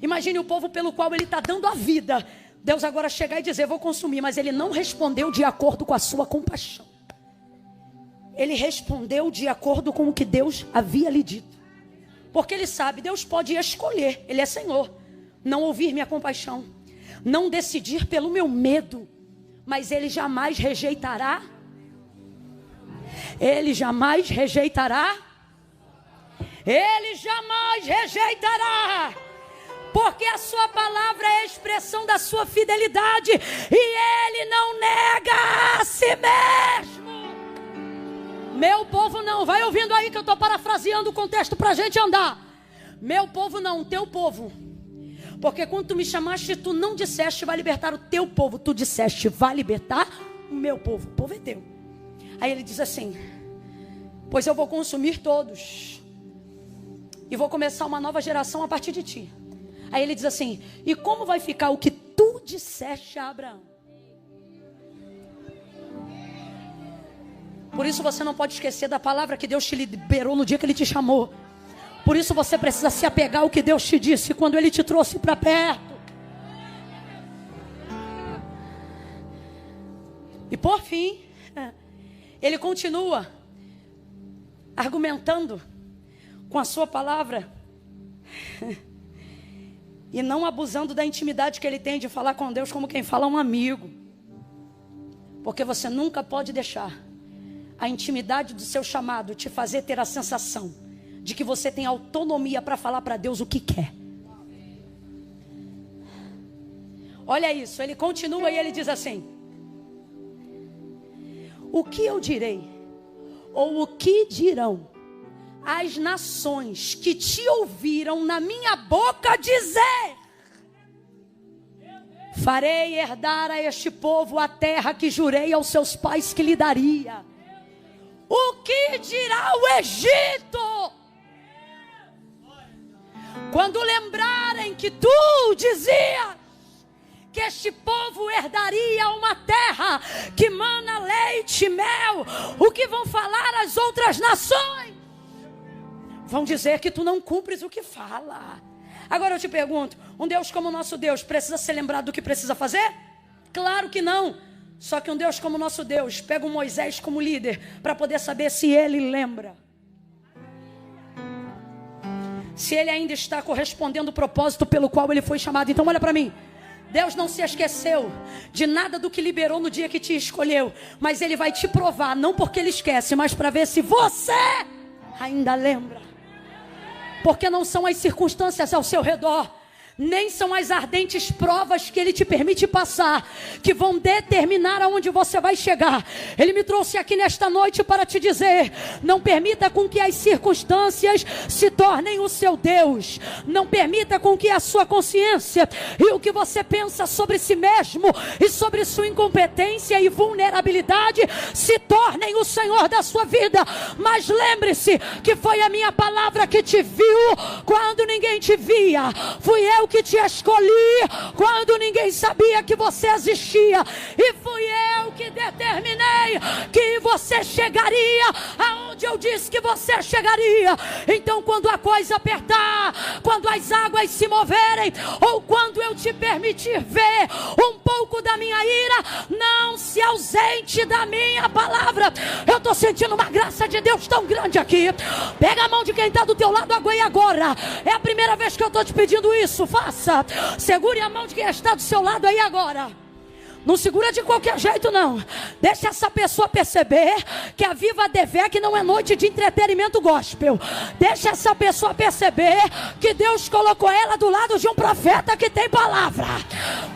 Imagine o povo pelo qual ele está dando a vida. Deus agora chegar e dizer: vou consumir. Mas ele não respondeu de acordo com a sua compaixão. Ele respondeu de acordo com o que Deus havia lhe dito. Porque ele sabe, Deus pode escolher, Ele é Senhor, não ouvir minha compaixão, não decidir pelo meu medo, mas Ele jamais rejeitará. Ele jamais rejeitará. Ele jamais rejeitará. Porque a sua palavra é a expressão da sua fidelidade, e Ele não nega a si mesmo. Meu povo não, vai ouvindo aí que eu estou parafraseando o contexto para a gente andar. Meu povo não, teu povo. Porque quando tu me chamaste, tu não disseste: vai libertar o teu povo. Tu disseste: vai libertar o meu povo. O povo é teu. Aí ele diz assim: pois eu vou consumir todos, e vou começar uma nova geração a partir de ti. Aí ele diz assim: e como vai ficar o que tu disseste a Abraão? Por isso você não pode esquecer da palavra que Deus te liberou no dia que Ele te chamou. Por isso você precisa se apegar ao que Deus te disse quando Ele te trouxe para perto. E por fim, Ele continua argumentando com a sua palavra e não abusando da intimidade que Ele tem de falar com Deus como quem fala a um amigo. Porque você nunca pode deixar a intimidade do seu chamado te fazer ter a sensação de que você tem autonomia para falar para Deus o que quer. Olha isso, ele continua e ele diz assim: o que eu direi, ou o que dirão as nações que te ouviram na minha boca dizer: farei herdar a este povo a terra que jurei aos seus pais que lhe daria. O que dirá o Egito quando lembrarem que tu dizias que este povo herdaria uma terra que mana leite e mel? O que vão falar as outras nações? Vão dizer que tu não cumpres o que fala. Agora eu te pergunto, um Deus como o nosso Deus precisa ser lembrado do que precisa fazer? Claro que não. Só que um Deus como o nosso Deus pega um Moisés como líder para poder saber se ele lembra, se ele ainda está correspondendo ao propósito pelo qual ele foi chamado. Então olha para mim, Deus não se esqueceu de nada do que liberou no dia que te escolheu, mas Ele vai te provar, não porque Ele esquece, mas para ver se você ainda lembra. Porque não são as circunstâncias ao seu redor, nem são as ardentes provas que Ele te permite passar que vão determinar aonde você vai chegar. Ele me trouxe aqui nesta noite para te dizer: não permita com que as circunstâncias se tornem o seu Deus. Não permita com que a sua consciência e o que você pensa sobre si mesmo e sobre sua incompetência e vulnerabilidade se tornem o Senhor da sua vida. Mas lembre-se que foi a minha palavra que te viu quando ninguém te via. Fui eu que te escolhi quando ninguém sabia que você existia, e fui eu que determinei que você chegaria aonde eu disse que você chegaria. Então quando a coisa apertar, quando as águas se moverem, ou quando eu te permitir ver um pouco da minha ira, não se ausente da minha palavra. Eu estou sentindo uma graça de Deus tão grande aqui. Pega a mão de quem está do teu lado agora. É a primeira vez que eu estou te pedindo isso. Faça. Segure a mão de quem está do seu lado aí agora. Não segura de qualquer jeito não. Deixa essa pessoa perceber que a Viva Devec não é noite de entretenimento gospel. Deixa essa pessoa perceber que Deus colocou ela do lado de um profeta que tem palavra.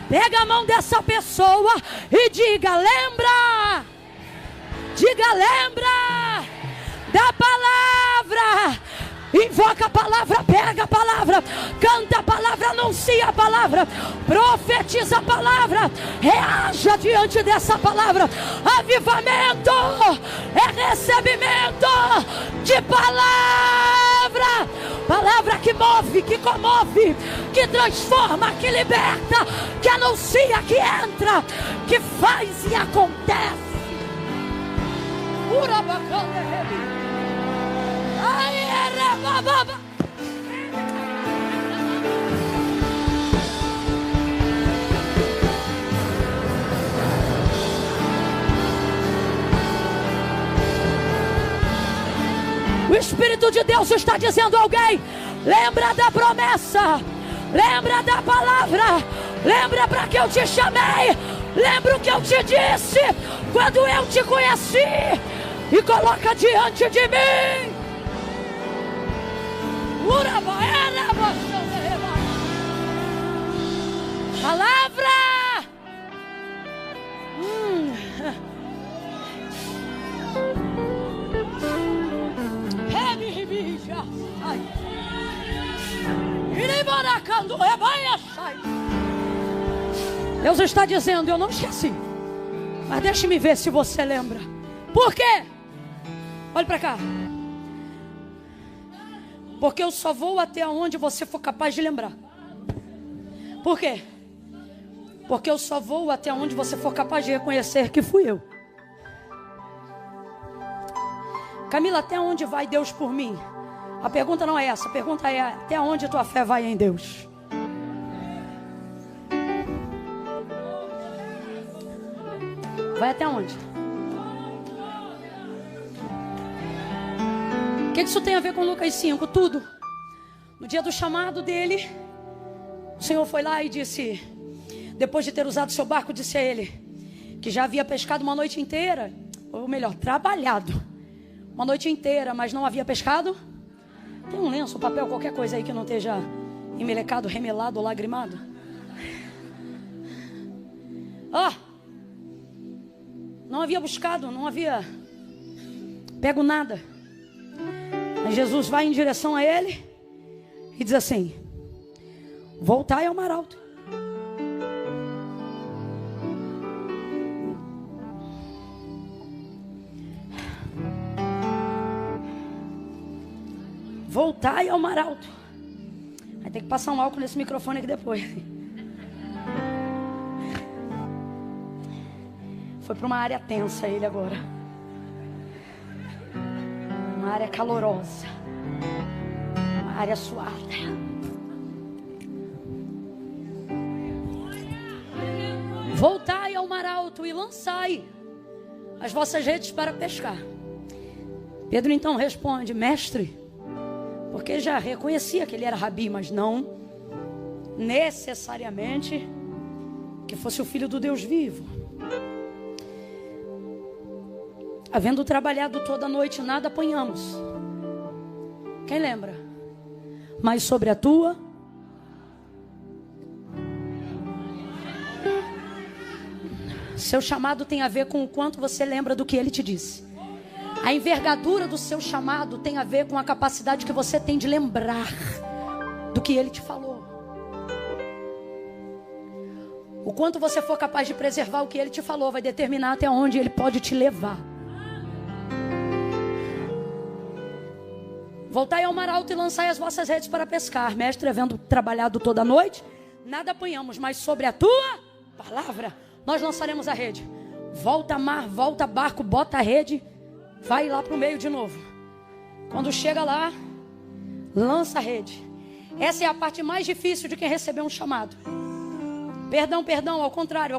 Pega a mão dessa pessoa e diga: lembra. Diga: lembra da palavra. Invoca a palavra, pega a palavra, canta a palavra, anuncia a palavra, profetiza a palavra, reaja diante dessa palavra. Avivamento é recebimento de palavra. Palavra que move, que comove, que transforma, que liberta, que anuncia, que entra, que faz e acontece. O Espírito de Deus está dizendo a alguém: lembra da promessa, lembra da palavra, lembra para que eu te chamei, lembra o que eu te disse quando eu te conheci, e coloca diante de mim. Palavra. Deus está dizendo: eu não esqueci, mas deixe-me ver se você lembra. Por quê? Olha para cá. Porque eu só vou até onde você for capaz de lembrar. Por quê? Porque eu só vou até onde você for capaz de reconhecer que fui eu. Camila, até onde vai Deus por mim? A pergunta não é essa. A pergunta é: até onde tua fé vai em Deus? Vai até onde? O que isso tem a ver com Lucas 5? Tudo. No dia do chamado dele, o Senhor foi lá e disse, depois de ter usado seu barco, disse a ele que já havia pescado uma noite inteira, ou melhor, trabalhado uma noite inteira, mas não havia pescado. Tem um lenço, um papel, qualquer coisa aí que não esteja emelecado, remelado ou lagrimado. Não havia buscado, não havia pego nada. Mas Jesus vai em direção a ele e diz assim: voltai ao mar alto. Voltai ao mar alto. Vai ter que passar um álcool nesse microfone aqui depois. Foi para uma área tensa ele agora. Uma área calorosa. Uma área suada. Voltai ao mar alto e lançai as vossas redes para pescar. Pedro então responde: mestre, porque já reconhecia que ele era rabi, mas não necessariamente que fosse o filho do Deus vivo. Havendo trabalhado toda a noite, nada apanhamos. Quem lembra? Mas sobre a tua seu chamado tem a ver com o quanto você lembra do que ele te disse. A envergadura do seu chamado tem a ver com a capacidade que você tem de lembrar do que ele te falou. O quanto você for capaz de preservar o que ele te falou vai determinar até onde ele pode te levar. Voltai ao mar alto e lançai as vossas redes para pescar. Mestre, havendo trabalhado toda a noite, nada apanhamos, mas sobre a tua palavra nós lançaremos a rede. Volta mar, volta barco, bota a rede, vai lá para o meio de novo. Quando chega lá, lança a rede. Essa é a parte mais difícil de quem recebeu um chamado. Perdão, ao contrário.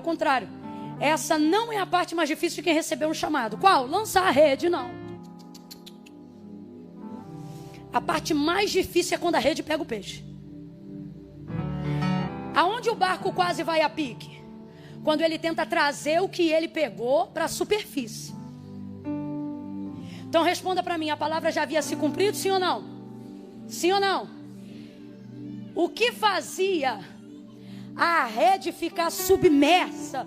Essa não é a parte mais difícil de quem recebeu um chamado. Qual? Lançar a rede, não. A parte mais difícil é quando a rede pega o peixe. Aonde o barco quase vai a pique? Quando ele tenta trazer o que ele pegou para a superfície. Então responda para mim, a palavra já havia se cumprido, sim ou não? Sim ou não? O que fazia a rede ficar submersa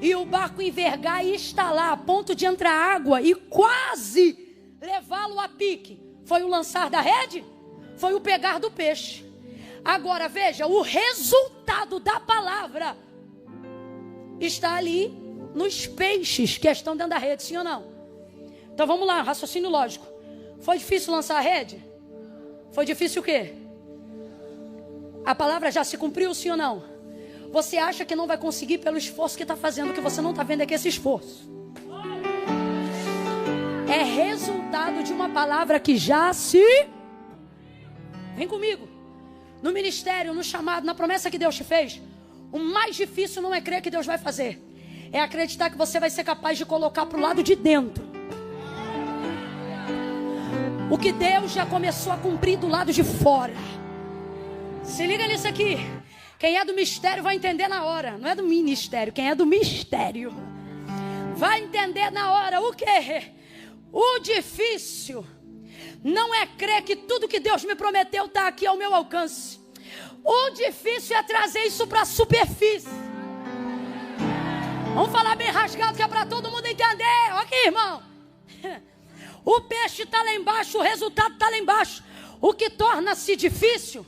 e o barco envergar e estalar a ponto de entrar água e quase levá-lo a pique? Foi o lançar da rede? Foi o pegar do peixe. Agora veja, o resultado da palavra está ali nos peixes que estão dentro da rede, sim ou não? Então vamos lá, raciocínio lógico. Foi difícil lançar a rede? Foi difícil o quê? A palavra já se cumpriu, sim ou não? Você acha que não vai conseguir pelo esforço que está fazendo? O que você não está vendo é que esse esforço é resultado de uma palavra que já se... Vem comigo. No ministério, no chamado, na promessa que Deus te fez, o mais difícil não é crer que Deus vai fazer. É acreditar que você vai ser capaz de colocar para o lado de dentro o que Deus já começou a cumprir do lado de fora. Se liga nisso aqui. Quem é do mistério vai entender na hora. Não é do ministério, quem é do mistério vai entender na hora. O quê? O difícil não é crer que tudo que Deus me prometeu está aqui ao meu alcance. O difícil é trazer isso para a superfície. Vamos falar bem rasgado que é para todo mundo entender. Aqui, irmão. O peixe está lá embaixo, o resultado está lá embaixo. O que torna-se difícil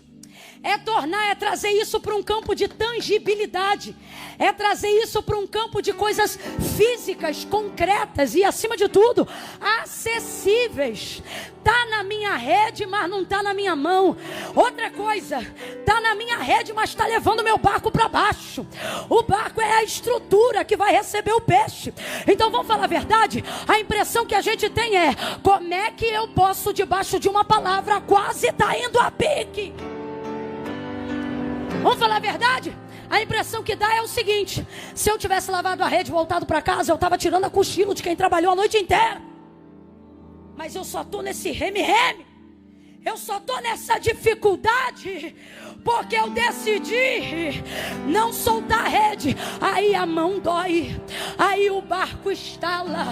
É tornar, é trazer isso para um campo de tangibilidade. É trazer isso para um campo de coisas físicas, concretas e, acima de tudo, acessíveis. Está na minha rede, mas não está na minha mão. Outra coisa, está na minha rede, mas está levando o meu barco para baixo. O barco é a estrutura que vai receber o peixe. Então vamos falar a verdade? A impressão que a gente tem é: como é que eu posso, debaixo de uma palavra, quase está indo a pique? Vamos falar a verdade? A impressão que dá é o seguinte: se eu tivesse lavado a rede e voltado para casa, eu estava tirando a cochilo de quem trabalhou a noite inteira. Mas eu só estou nesse reme-reme. Eu só estou nessa dificuldade porque eu decidi não soltar a rede. Aí a mão dói, aí o barco estala,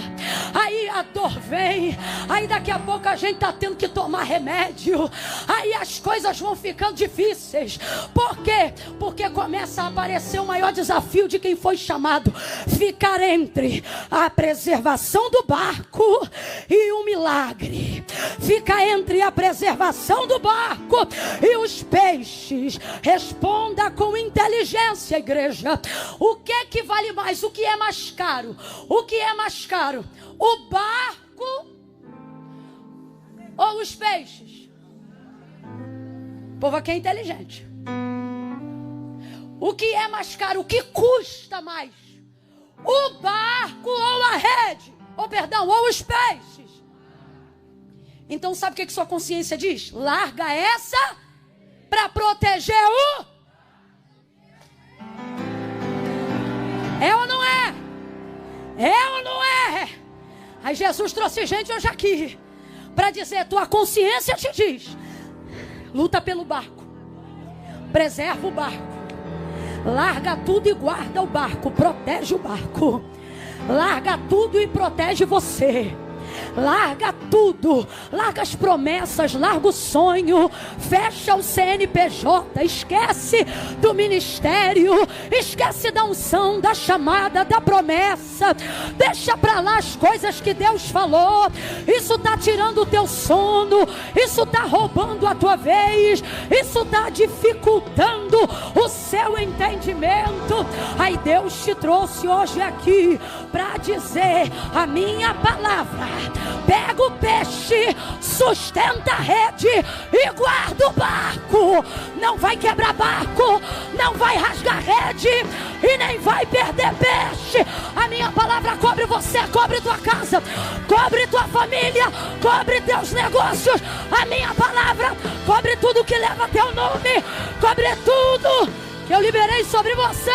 aí a dor vem, aí daqui a pouco a gente está tendo que tomar remédio, aí as coisas vão ficando difíceis. Por quê? Porque começa a aparecer o maior desafio de quem foi chamado: ficar entre a preservação do barco e o milagre. Fica entre a preservação do barco e os peixes. Responda com inteligência, igreja. O que é que vale mais? O que é mais caro? O que é mais caro? O barco ou os peixes? O povo aqui é inteligente. O que é mais caro? O que custa mais? O barco ou a rede? Ou perdão, ou os peixes? Então sabe o que sua consciência diz? Larga essa para proteger o... É ou não é? É ou não é? Aí Jesus trouxe gente hoje aqui para dizer: tua consciência te diz: luta pelo barco, preserva o barco, larga tudo e guarda o barco, protege o barco, larga tudo e protege você. Larga tudo, larga as promessas, larga o sonho, fecha o CNPJ, esquece do ministério, esquece da unção, da chamada, da promessa. Deixa pra lá as coisas que Deus falou. Isso tá tirando o teu sono, isso tá roubando a tua vez, isso tá dificultando o seu entendimento. Aí Deus te trouxe hoje aqui para dizer a minha palavra: pega o peixe, sustenta a rede e guarda o barco. Não vai quebrar barco, não vai rasgar rede e nem vai perder peixe. A minha palavra cobre você, cobre tua casa, cobre tua família, cobre teus negócios. A minha palavra cobre tudo que leva teu nome, cobre tudo que eu liberei sobre você.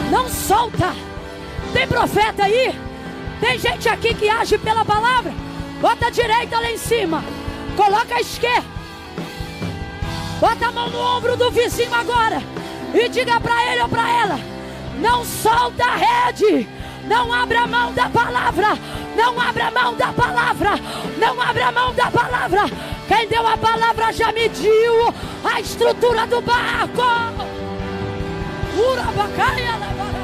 Não solta. Tem profeta aí? Tem gente aqui que age pela palavra? Bota a direita lá em cima, coloca a esquerda, bota a mão no ombro do vizinho agora e diga para ele ou para ela: não solta a rede, não abra mão da palavra, não abra mão da palavra, não abra mão da palavra. Quem deu a palavra já mediu a estrutura do barco. Urabacaia, lavara.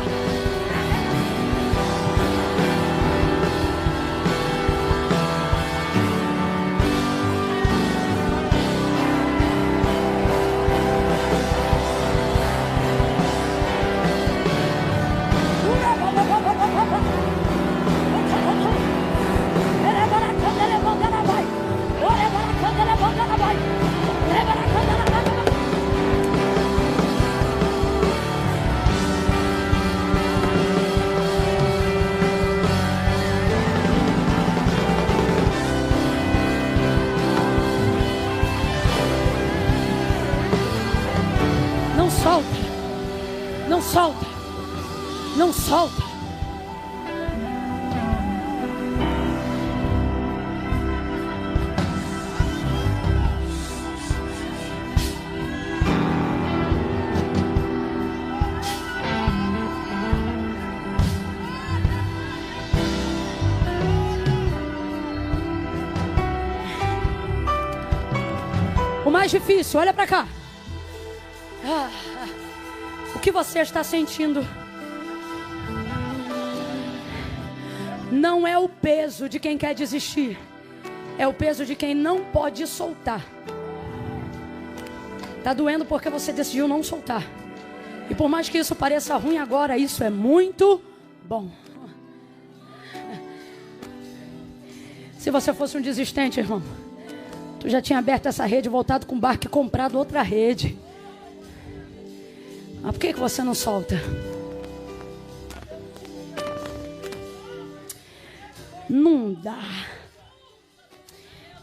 Não solta, não solta, não solta. O mais difícil, olha para cá. O que você está sentindo não é o peso de quem quer desistir, é o peso de quem não pode soltar. Está doendo porque você decidiu não soltar. E por mais que isso pareça ruim agora, isso é muito bom. Se você fosse um desistente, irmão, tu já tinha aberto essa rede, voltado com o barco e comprado outra rede. Mas por que você não solta? Não dá.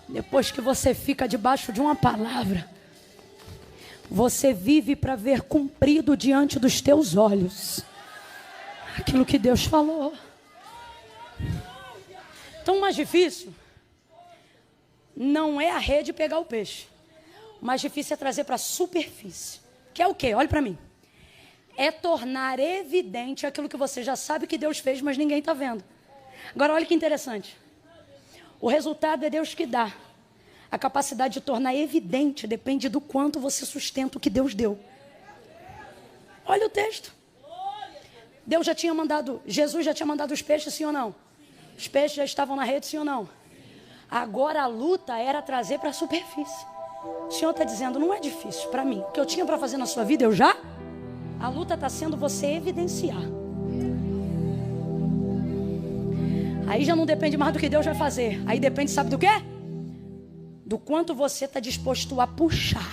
Depois que você fica debaixo de uma palavra, você vive para ver cumprido diante dos teus olhos aquilo que Deus falou. Então o mais difícil não é a rede pegar o peixe. O mais difícil é trazer para a superfície. Que é o quê? Olhe para mim. É tornar evidente aquilo que você já sabe que Deus fez, mas ninguém está vendo. Agora olha que interessante. O resultado é Deus que dá. A capacidade de tornar evidente depende do quanto você sustenta o que Deus deu. Olha o texto. Deus já tinha mandado, Jesus já tinha mandado os peixes, sim ou não? Os peixes já estavam na rede, sim ou não? Agora a luta era trazer para a superfície. O Senhor está dizendo, não é difícil para mim. O que eu tinha para fazer na sua vida, eu já? A luta está sendo você evidenciar. Aí já não depende mais do que Deus vai fazer. Aí depende, sabe do quê? Do quanto você está disposto a puxar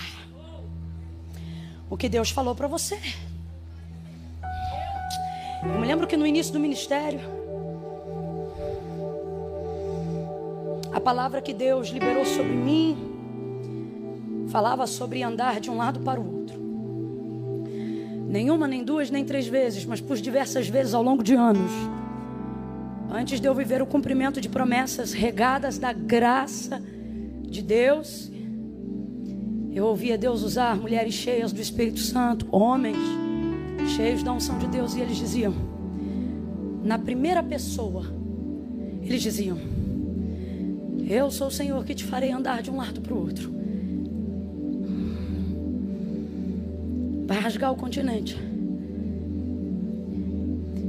o que Deus falou para você. Eu me lembro que no início do ministério, a palavra que Deus liberou sobre mim falava sobre andar de um lado para o outro. Nenhuma, nem duas, nem três vezes, mas por diversas vezes ao longo de anos. Antes de eu viver o cumprimento de promessas regadas da graça de Deus, eu ouvia Deus usar mulheres cheias do Espírito Santo, homens cheios da unção de Deus, e eles diziam, na primeira pessoa, eles diziam, eu sou o Senhor que te farei andar de um lado para o outro. Vai rasgar o continente,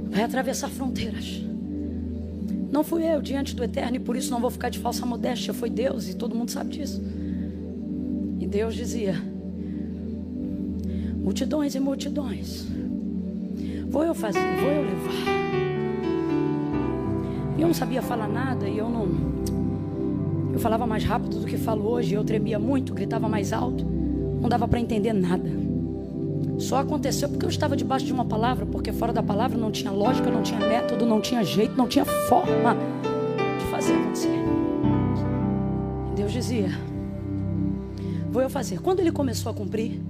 vai atravessar fronteiras. Não fui eu diante do Eterno, e por isso não vou ficar de falsa modéstia. Foi Deus, e todo mundo sabe disso. E Deus dizia, multidões e multidões, vou eu fazer, vou eu levar. E eu não sabia falar nada, e eu falava mais rápido do que falo hoje. Eu tremia muito, gritava mais alto, não dava para entender nada. Só aconteceu porque eu estava debaixo de uma palavra, porque fora da palavra não tinha lógica, não tinha método, não tinha jeito, não tinha forma de fazer acontecer. E Deus dizia, vou eu fazer. Quando Ele começou a cumprir,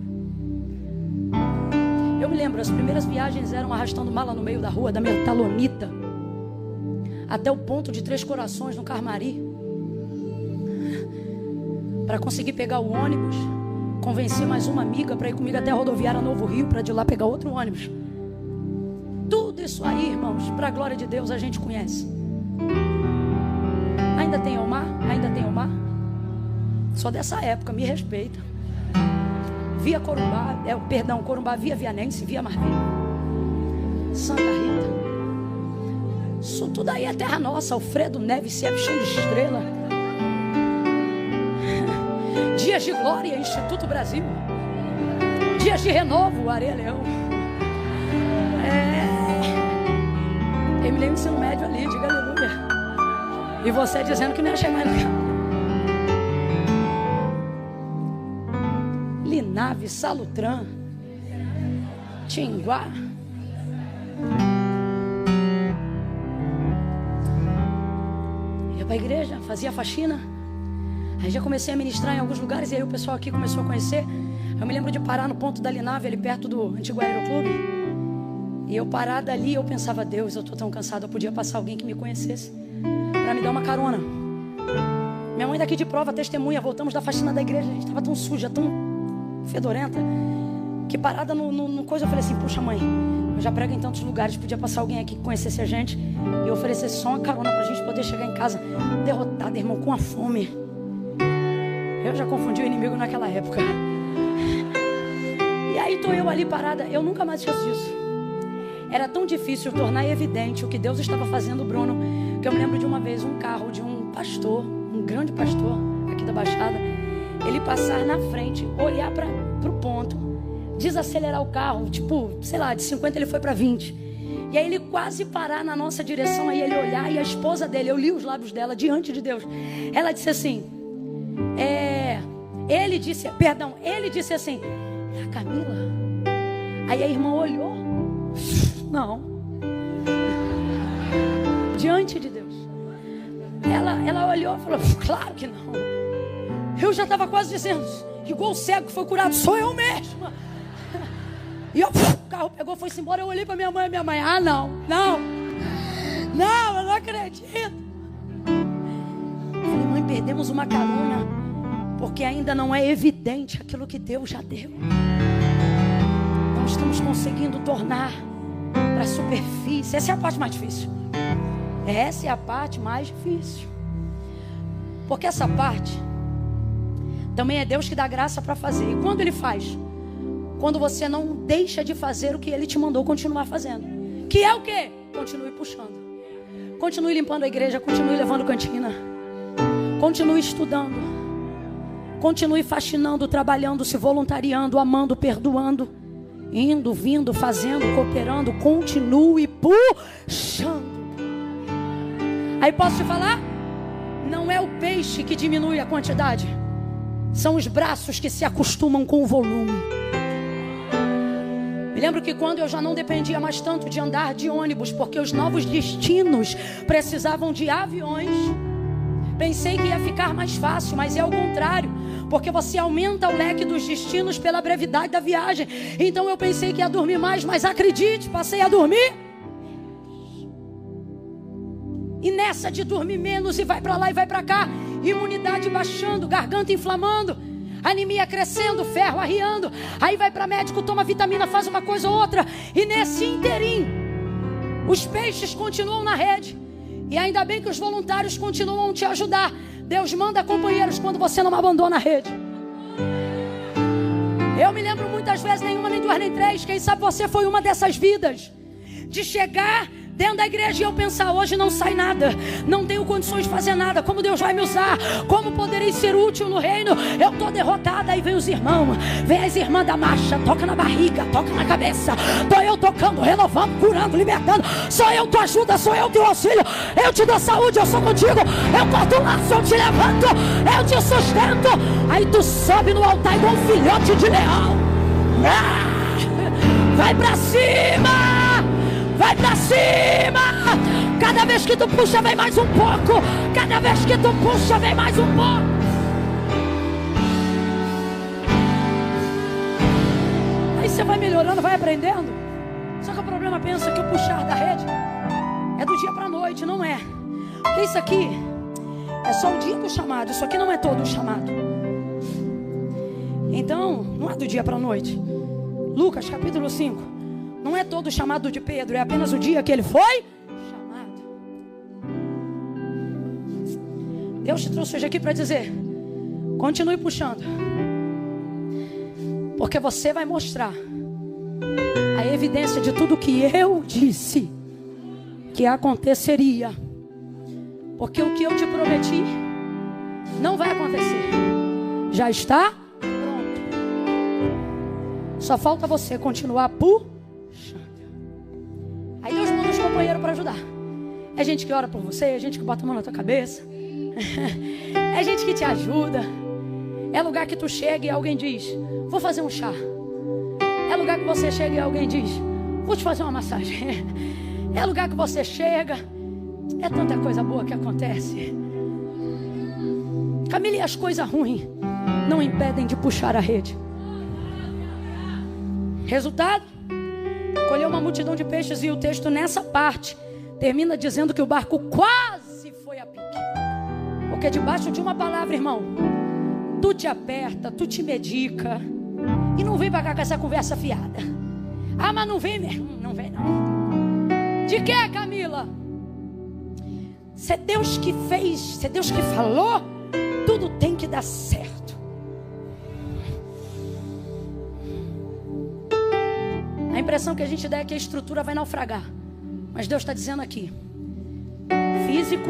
eu me lembro, as primeiras viagens eram arrastando mala no meio da rua, da Metalonita, até o ponto de Três Corações, no Carmari, para conseguir pegar o ônibus. Convenci mais uma amiga para ir comigo até a rodoviária Novo Rio, para de lá pegar outro ônibus. Tudo isso aí, irmãos, para a glória de Deus, a gente conhece. Ainda tem o mar? Ainda tem o mar? Só dessa época, me respeita. Via Corumbá, Corumbá, via Vianense, via Marvim, Santa Rita. Isso tudo aí é terra nossa. Alfredo Neves, Chão de Estrela, Dias de Glória, Instituto Brasil, Dias de Renovo, Areia Leão. Terminei o ensino médio ali, diga aleluia. E você dizendo que não ia chegar no carro. Linave, Salutran, Tinguá. Ia para a igreja, fazia faxina. Aí já comecei a ministrar em alguns lugares, e aí o pessoal aqui começou a conhecer. Eu me lembro de parar no ponto da Linave, ali perto do antigo aeroclube. E eu parada ali, eu pensava, Deus, eu estou tão cansado, eu podia passar alguém que me conhecesse para me dar uma carona. Minha mãe daqui de prova, testemunha, voltamos da faxina da igreja, a gente estava tão suja, tão fedorenta, que parada no coisa, eu falei assim, puxa mãe, eu já prego em tantos lugares, podia passar alguém aqui que conhecesse a gente e oferecesse só uma carona para a gente poder chegar em casa derrotada, irmão, com a fome. Eu já confundi o inimigo naquela época. E aí estou eu ali parada. Eu nunca mais esqueço disso. Era tão difícil tornar evidente o que Deus estava fazendo, Bruno, que eu me lembro de uma vez um carro de um pastor, um grande pastor aqui da Baixada, ele passar na frente, olhar para o ponto, desacelerar o carro, tipo, sei lá, de 50 ele foi para 20. E aí ele quase parar na nossa direção, aí ele olhar, e a esposa dele, eu li os lábios dela diante de Deus, ela disse assim, ele disse assim, é a Camila? Aí a irmã olhou, não, diante de Deus, ela olhou e falou, claro que não. Eu já estava quase dizendo, igual o cego que foi curado, sou eu mesma. E o carro pegou, foi-se embora. Eu olhei para minha mãe, não, eu não acredito. Eu falei, mãe, perdemos uma carona, porque ainda não é evidente aquilo que Deus já deu. Não estamos conseguindo tornar para a superfície. Essa é a parte mais difícil. Essa é a parte mais difícil. Porque essa parte também é Deus que dá graça para fazer. E quando Ele faz? Quando você não deixa de fazer o que Ele te mandou continuar fazendo. Que é o quê? Continue puxando. Continue limpando a igreja. Continue levando cantina. Continue estudando. Continue faxinando, trabalhando, se voluntariando, amando, perdoando. Indo, vindo, fazendo, cooperando. Continue puxando. Aí posso te falar? Não é o peixe que diminui a quantidade. São os braços que se acostumam com o volume. Me lembro que quando eu já não dependia mais tanto de andar de ônibus, porque os novos destinos precisavam de aviões, pensei que ia ficar mais fácil, mas é o contrário, porque você aumenta o leque dos destinos pela brevidade da viagem. Então eu pensei que ia dormir mais, mas acredite, passei a dormir. E nessa de dormir menos e vai para lá e vai para cá, imunidade baixando, garganta inflamando, anemia crescendo, ferro arriando. Aí vai para médico, toma vitamina, faz uma coisa ou outra. E nesse interim, os peixes continuam na rede. E ainda bem que os voluntários continuam a te ajudar. Deus manda companheiros quando você não abandona a rede. Eu me lembro muitas vezes, nenhuma, nem duas, nem três. Quem sabe você foi uma dessas vidas, de chegar dentro da igreja e eu pensar, hoje não sai nada, não tenho condições de fazer nada, como Deus vai me usar, como poderei ser útil no reino, eu estou derrotada. Aí vem os irmãos, vem as irmãs da marcha, toca na barriga, toca na cabeça, estou eu tocando, renovando, curando, libertando, sou eu tua ajuda, sou eu teu auxílio, eu te dou saúde, eu sou contigo, eu corto o laço, eu te levanto, eu te sustento. Aí tu sobe no altar igual um filhote de leão, vai pra cima, vai pra cima. Cada vez que tu puxa vem mais um pouco. Cada vez que tu puxa vem mais um pouco. Aí você vai melhorando, vai aprendendo. Só que o problema pensa que o puxar da rede é do dia pra noite. Não é. Porque isso aqui é só o dia do chamado. Isso aqui não é todo o chamado. Então não é do dia pra noite. Lucas capítulo 5. Não é todo o chamado de Pedro, é apenas o dia que ele foi chamado. Deus te trouxe hoje aqui para dizer, continue puxando, porque você vai mostrar a evidência de tudo que eu disse que aconteceria. Porque o que eu te prometi não vai acontecer, já está pronto. Só falta você continuar puxando. Aí Deus manda os companheiros para ajudar. É gente que ora por você, é gente que bota a mão na tua cabeça, é gente que te ajuda. É lugar que tu chega e alguém diz, vou fazer um chá. É lugar que você chega e alguém diz, vou te fazer uma massagem. É lugar que você chega, é tanta coisa boa que acontece. Camila, e as coisas ruins não impedem de puxar a rede. Resultado? Colheu uma multidão de peixes. E o texto nessa parte termina dizendo que o barco quase foi a pique. Porque debaixo de uma palavra, irmão, tu te aperta, tu te medica. E não vem pra cá com essa conversa fiada. Ah, mas não vem mesmo. Não vem não. De que, Camila? Se é Deus que fez, se é Deus que falou, tudo tem que dar certo. A impressão que a gente dá é que a estrutura vai naufragar. Mas Deus está dizendo aqui: físico,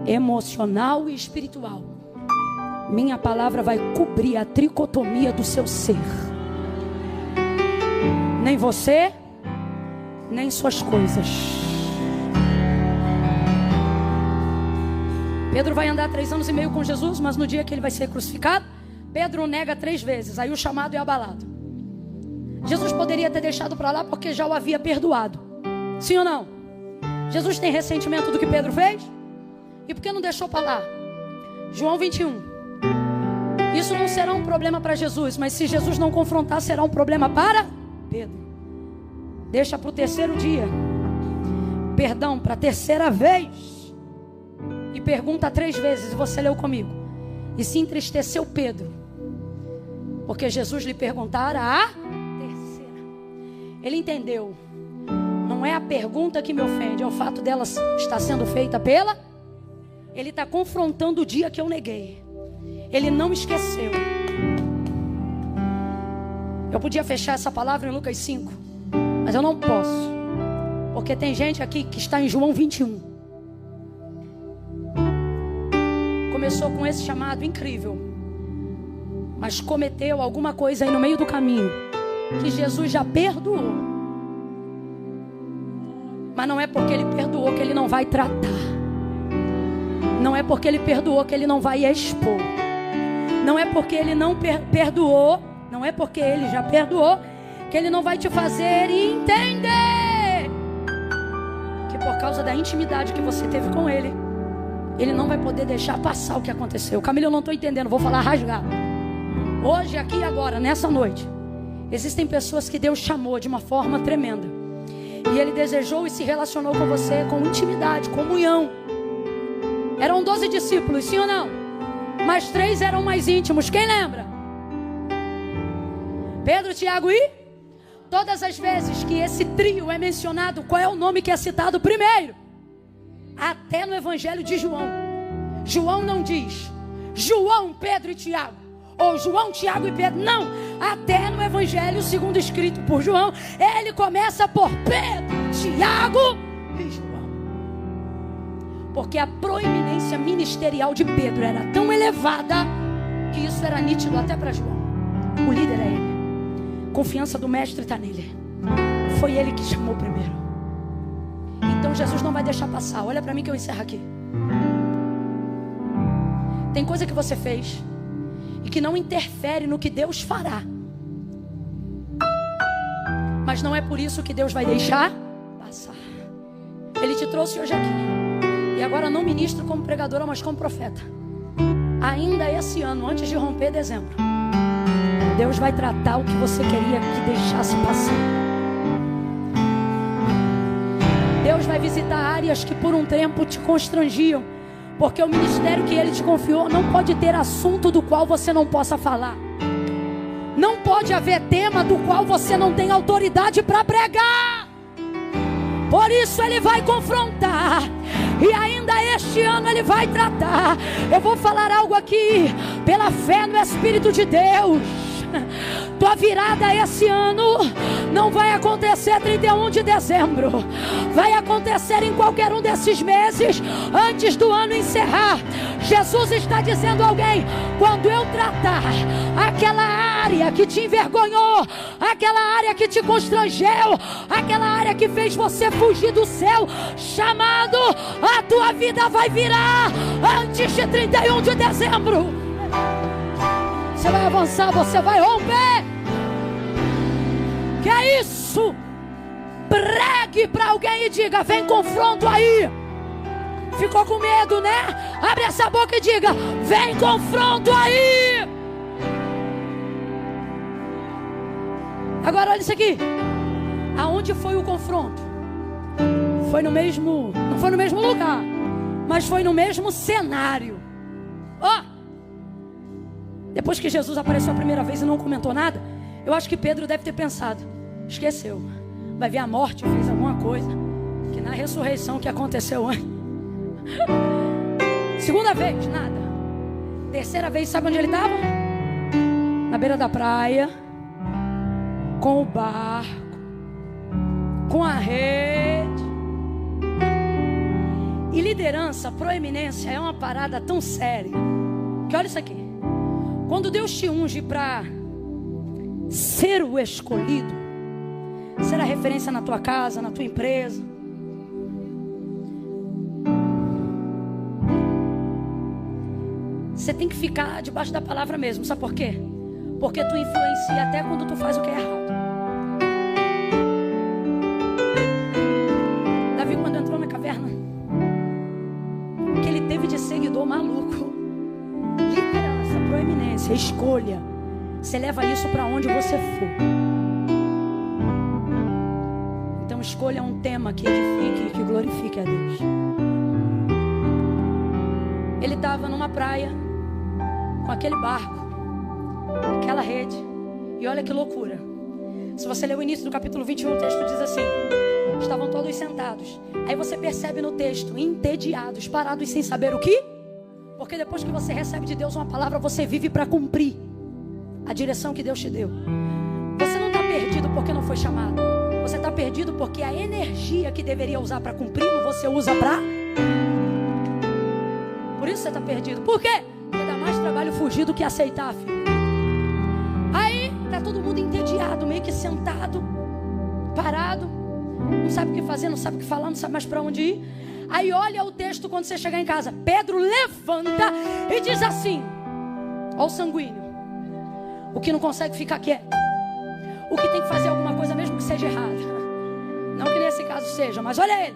emocional e espiritual. Minha palavra vai cobrir a tricotomia do seu ser. Nem você, nem suas coisas. Pedro vai andar 3 anos e meio com Jesus, mas no dia que ele vai ser crucificado, Pedro o nega 3 vezes. Aí o chamado é abalado. Jesus poderia ter deixado para lá porque já o havia perdoado. Sim ou não? Jesus tem ressentimento do que Pedro fez? E por que não deixou para lá? João 21. Isso não será um problema para Jesus, mas se Jesus não confrontar, será um problema para Pedro. Deixa para o 3º dia. Perdão, para a 3ª vez. E pergunta 3 vezes, e você leu comigo. E se entristeceu Pedro, porque Jesus lhe perguntara a 3ª. Ele entendeu. Não é a pergunta que me ofende, é o fato dela estar sendo feita pela. Ele está confrontando o dia que eu neguei. Ele não esqueceu. Eu podia fechar essa palavra em Lucas 5, mas eu não posso, porque tem gente aqui que está em João 21. Começou com esse chamado incrível, mas cometeu alguma coisa aí no meio do caminho que Jesus já perdoou. Mas não é porque ele perdoou que ele não vai tratar. Não é porque ele perdoou que ele não vai expor. Não é porque ele não perdoou, não é porque ele já perdoou que ele não vai te fazer entender que por causa da intimidade que você teve com ele, ele não vai poder deixar passar o que aconteceu. Camila, eu não estou entendendo, vou falar rasgado. Hoje, aqui e agora, nessa noite, existem pessoas que Deus chamou de uma forma tremenda. E Ele desejou e se relacionou com você com intimidade, comunhão. Eram 12 discípulos, sim ou não? Mas 3 eram mais íntimos, quem lembra? Pedro, Tiago e... Todas as vezes que esse trio é mencionado, qual é o nome que é citado primeiro? Até no Evangelho de João. João não diz João, Pedro e Tiago, ou João, Tiago e Pedro. Não, até no Evangelho segundo escrito por João, ele começa por Pedro, Tiago e João. Porque a proeminência ministerial de Pedro era tão elevada que isso era nítido até para João. O líder é ele. Confiança do mestre está nele. Foi ele que chamou primeiro. Então Jesus não vai deixar passar. Olha para mim que eu encerro aqui. Tem coisa que você fez e que não interfere no que Deus fará. Mas não é por isso que Deus vai deixar passar. Ele te trouxe hoje aqui. E agora não ministro como pregadora, mas como profeta. Ainda esse ano, antes de romper dezembro, Deus vai tratar o que você queria que deixasse passar. Deus vai visitar áreas que por um tempo te constrangiam, porque o ministério que Ele te confiou não pode ter assunto do qual você não possa falar. Não pode haver tema do qual você não tem autoridade para pregar. Por isso Ele vai confrontar. E ainda este ano Ele vai tratar. Eu vou falar algo aqui pela fé no Espírito de Deus. Tua virada esse ano não vai acontecer 31 de dezembro. Vai acontecer em qualquer um desses meses antes do ano encerrar. Jesus está dizendo a alguém: quando eu tratar aquela área que te envergonhou, aquela área que te constrangeu, aquela área que fez você fugir do céu chamado, a tua vida vai virar antes de 31 de dezembro. Você vai avançar, você vai romper. Que é isso? Pregue para alguém e diga: vem confronto aí. Ficou com medo, né? Abre essa boca e diga: vem confronto aí. Agora olha isso aqui. Aonde foi o confronto? Foi no mesmo, não foi no mesmo lugar, mas foi no mesmo cenário. Ó. Depois que Jesus apareceu a primeira vez e não comentou nada, eu acho que Pedro deve ter pensado: esqueceu, vai ver a morte, fez alguma coisa, que na ressurreição que aconteceu antes. Segunda vez, nada. Terceira vez, sabe onde ele estava? Na beira da praia, com o barco. com a rede. E liderança, proeminência é uma parada tão séria que olha isso aqui. Quando Deus te unge para ser o escolhido, ser a referência na tua casa, na tua empresa, você tem que ficar debaixo da palavra mesmo. Sabe por quê? Porque tu influencia até quando tu faz o que é errado. Davi, quando entrou na caverna, que ele teve de seguidor maluco. Liderança, proeminência, escolha. Você leva isso para onde você for. Então escolha um tema que edifique e que glorifique a Deus. Ele estava numa praia com aquele barco, aquela rede. E olha que loucura. Se você ler o início do capítulo 21, o texto diz assim: estavam todos sentados. Aí você percebe no texto, entediados, parados sem saber o que. Porque depois que você recebe de Deus uma palavra, você vive para cumprir a direção que Deus te deu. Você não está perdido porque não foi chamado. Você está perdido porque a energia que deveria usar para cumprir, você usa para... Por isso você está perdido. Por quê? Porque dá mais trabalho fugir do que aceitar, filho. Aí está todo mundo entediado, meio que sentado, parado, não sabe o que fazer, não sabe o que falar, não sabe mais para onde ir. Aí olha o texto quando você chegar em casa. Pedro levanta e diz assim: ó o sanguíneo, o que não consegue ficar quieto, o que tem que fazer alguma coisa mesmo que seja errada. Não que nesse caso seja, mas olha ele: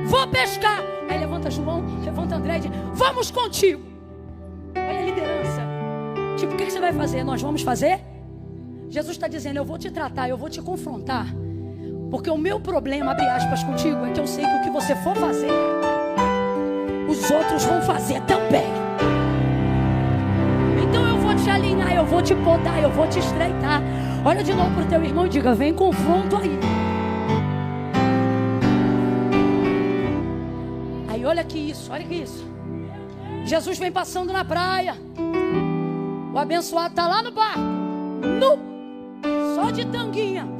vou pescar. Aí levanta João, levanta André e diz: vamos contigo. Olha a liderança. Tipo, o que você vai fazer? Nós vamos fazer? Jesus está dizendo: eu vou te tratar, eu vou te confrontar. Porque o meu problema, abre aspas, contigo, é que eu sei que o que você for fazer, os outros vão fazer também. Então eu vou te alinhar, eu vou te podar, eu vou te estreitar. Olha de novo para o teu irmão e diga: vem confronto aí. Aí olha que isso, olha que isso. Jesus vem passando na praia. O abençoado está lá no barco, só de tanguinha.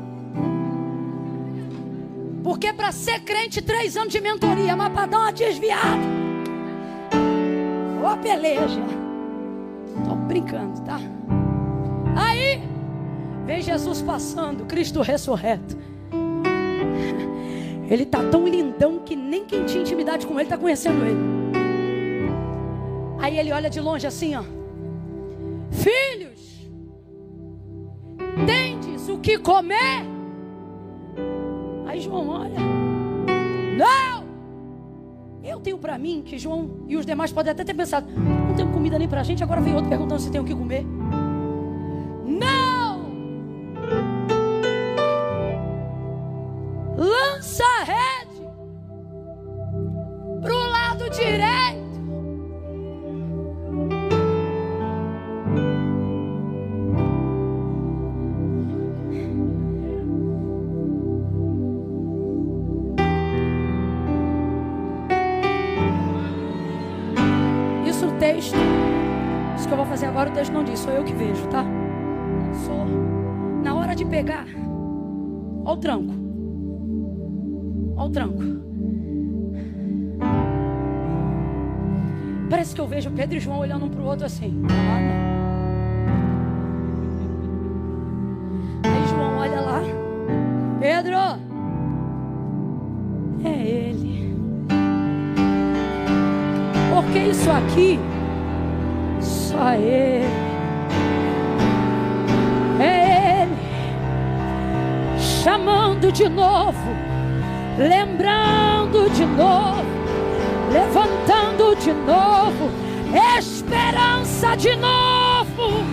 Porque para ser crente, 3 anos de mentoria, mas para dar uma desviada, ó peleja. Tô brincando, tá? Aí vem Jesus passando, Cristo ressurreto. Ele tá tão lindão que nem quem tinha intimidade com ele tá conhecendo ele. Aí ele olha de longe assim, ó: filhos, tendes o que comer? Aí João olha: não, eu tenho para mim. Que João e os demais podem até ter pensado: não tem comida nem para a gente. Agora vem outro perguntando se tem o que comer. Não, lança a rede pro lado direito. Texto, isso que eu vou fazer agora, o texto não diz, sou eu que vejo, tá? Sou. Na hora de pegar, ó o tranco, ó o tranco. Parece que eu vejo Pedro e João olhando um pro outro assim: ah, não. Aí João olha lá: Pedro, é ele. Porque isso aqui, só ele, é ele, chamando de novo, lembrando de novo, levantando de novo, esperança de novo.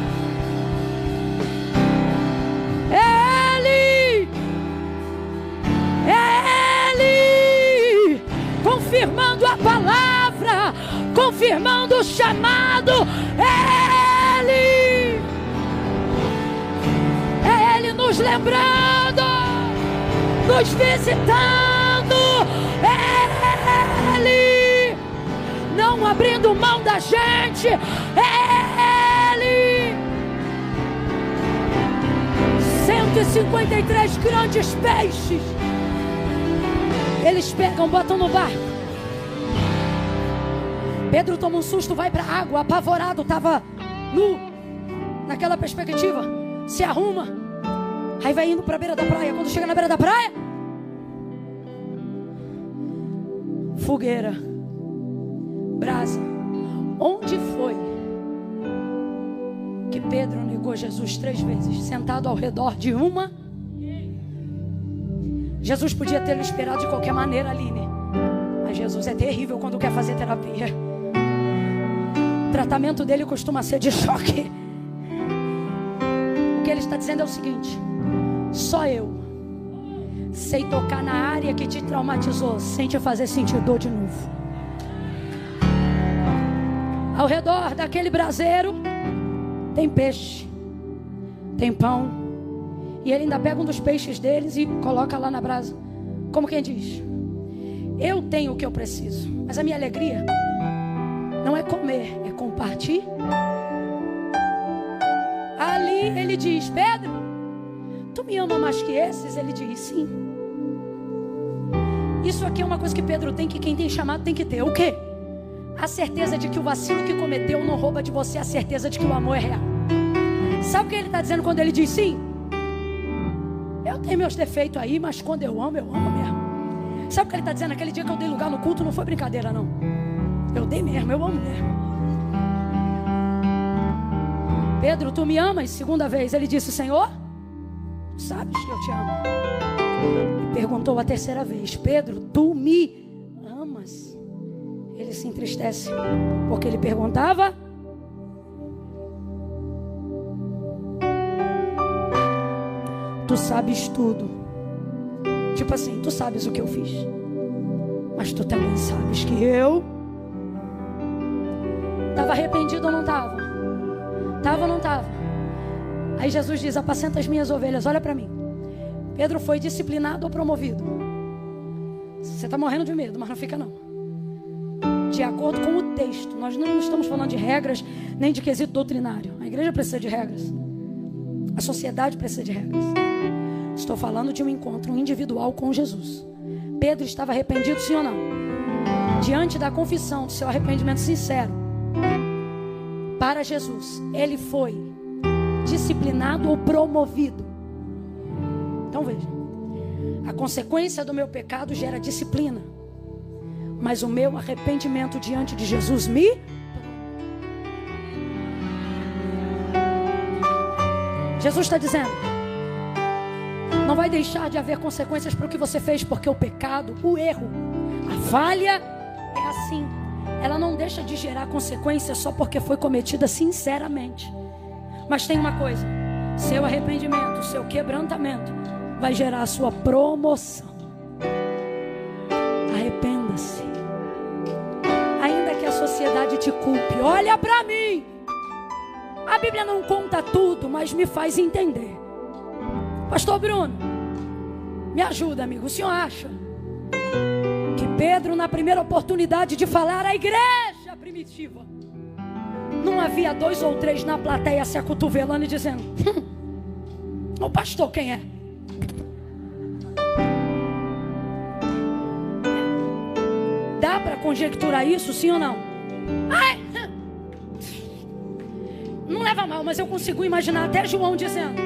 É ele, confirmando a palavra, confirmando o chamado. É Ele nos lembrando, nos visitando. É Ele não abrindo mão da gente. É Ele. 153 grandes peixes Eles pegam, botam no barco. Pedro toma um susto, vai para a água, apavorado, estava nu, naquela perspectiva, se arruma, aí vai indo para a beira da praia. Quando chega na beira da praia, fogueira, brasa. Onde foi que Pedro negou Jesus 3 vezes, sentado ao redor de uma? Jesus podia tê-lo esperado de qualquer maneira ali, né? Mas Jesus é terrível quando quer fazer terapia. O tratamento dele costuma ser de choque. O que ele está dizendo é o seguinte: só eu sei tocar na área que te traumatizou sem te fazer sentir dor de novo. Ao redor daquele braseiro tem peixe, tem pão, e ele ainda pega um dos peixes deles e coloca lá na brasa, como quem diz: eu tenho o que eu preciso, mas a minha alegria não é comer, é compartilhar. Ali ele diz: Pedro, tu me ama mais que esses? Ele diz: sim. Isso aqui é uma coisa que Pedro tem, que quem tem chamado tem que ter. O quê? A certeza de que o vacilo que cometeu não rouba de você a certeza de que o amor é real. Sabe o que ele está dizendo quando ele diz sim? Eu tenho meus defeitos aí, mas quando eu amo mesmo. Sabe o que ele está dizendo? Aquele dia que eu dei lugar no culto não foi brincadeira, não. Eu dei mesmo, eu amo mesmo. Pedro, tu me amas? Segunda vez ele disse: Senhor, tu sabes que eu te amo. E perguntou a terceira vez: Pedro, tu me amas? Ele se entristece, porque ele perguntava. Tu sabes tudo. Tipo assim, tu sabes o que eu fiz, mas tu também sabes que eu estava arrependido ou não estava? Estava ou não estava? Aí Jesus diz: apacenta as minhas ovelhas. Olha para mim. Pedro foi disciplinado ou promovido? Você está morrendo de medo, mas não fica não. De acordo com o texto, nós não estamos falando de regras, nem de quesito doutrinário. A igreja precisa de regras, a sociedade precisa de regras. Estou falando de um encontro individual com Jesus. Pedro estava arrependido, sim ou não? Diante da confissão do seu arrependimento sincero para Jesus, ele foi disciplinado ou promovido? Então veja, a consequência do meu pecado gera disciplina, mas o meu arrependimento diante de Jesus me... Jesus está dizendo: não vai deixar de haver consequências para o que você fez, porque o pecado, o erro, a falha é assim. Ela não deixa de gerar consequências só porque foi cometida sinceramente. Mas tem uma coisa: seu arrependimento, seu quebrantamento vai gerar a sua promoção. Arrependa-se, ainda que a sociedade te culpe. Olha para mim, a Bíblia não conta tudo, mas me faz entender. Pastor Bruno, me ajuda, amigo. O senhor acha que Pedro, na primeira oportunidade de falar à igreja primitiva, não havia 2 ou 3 na plateia se acotovelando e dizendo: o pastor quem é? Dá para conjecturar isso, sim ou não? Ai, não leva mal, mas eu consigo imaginar até João dizendo: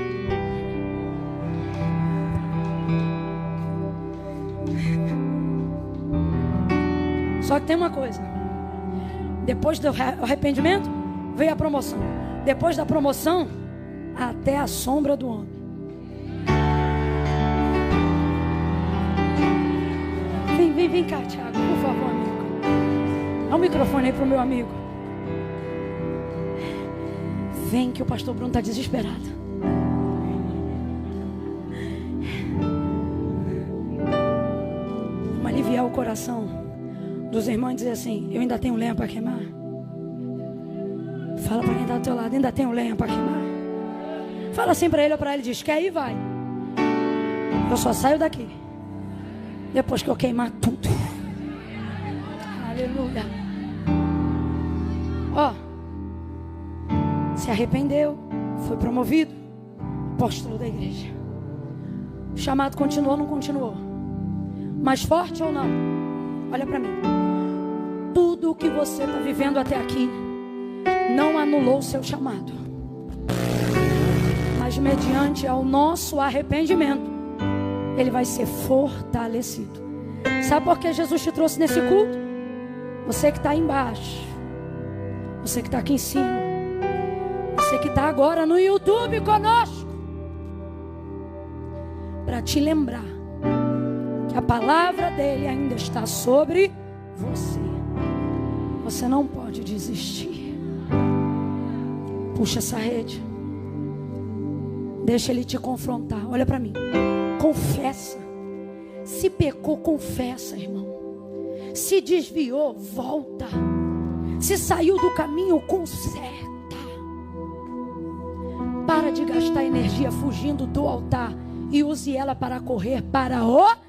só que tem uma coisa: depois do arrependimento veio a promoção. Depois da promoção, até a sombra do homem. Vem cá, Tiago, por favor, amigo. Dá um microfone aí pro meu amigo. Vem que o pastor Bruno está desesperado. Vamos aliviar o coração dos irmãos e dizer assim: eu ainda tenho lenha para queimar. Fala para quem está do teu lado: ainda tenho lenha para queimar. Fala assim para ele ou para ele, diz: quer ir, vai. Eu só saio daqui depois que eu queimar tudo. Aleluia. Ó, se arrependeu, foi promovido, apóstolo da igreja. O chamado continuou ou não continuou? Mais forte ou não? Olha para mim. Tudo o que você está vivendo até aqui não anulou o seu chamado. Mas mediante ao nosso arrependimento, ele vai ser fortalecido. Sabe por que Jesus te trouxe nesse culto? Você que está aí embaixo, você que está aqui em cima, você que está agora no YouTube conosco, para te lembrar que a palavra dele ainda está sobre você. Você não pode desistir. Puxa essa rede. Deixa ele te confrontar. Olha para mim. Confessa. Se pecou, confessa, irmão. Se desviou, volta. Se saiu do caminho, conserta. Para de gastar energia fugindo do altar e use ela para correr para o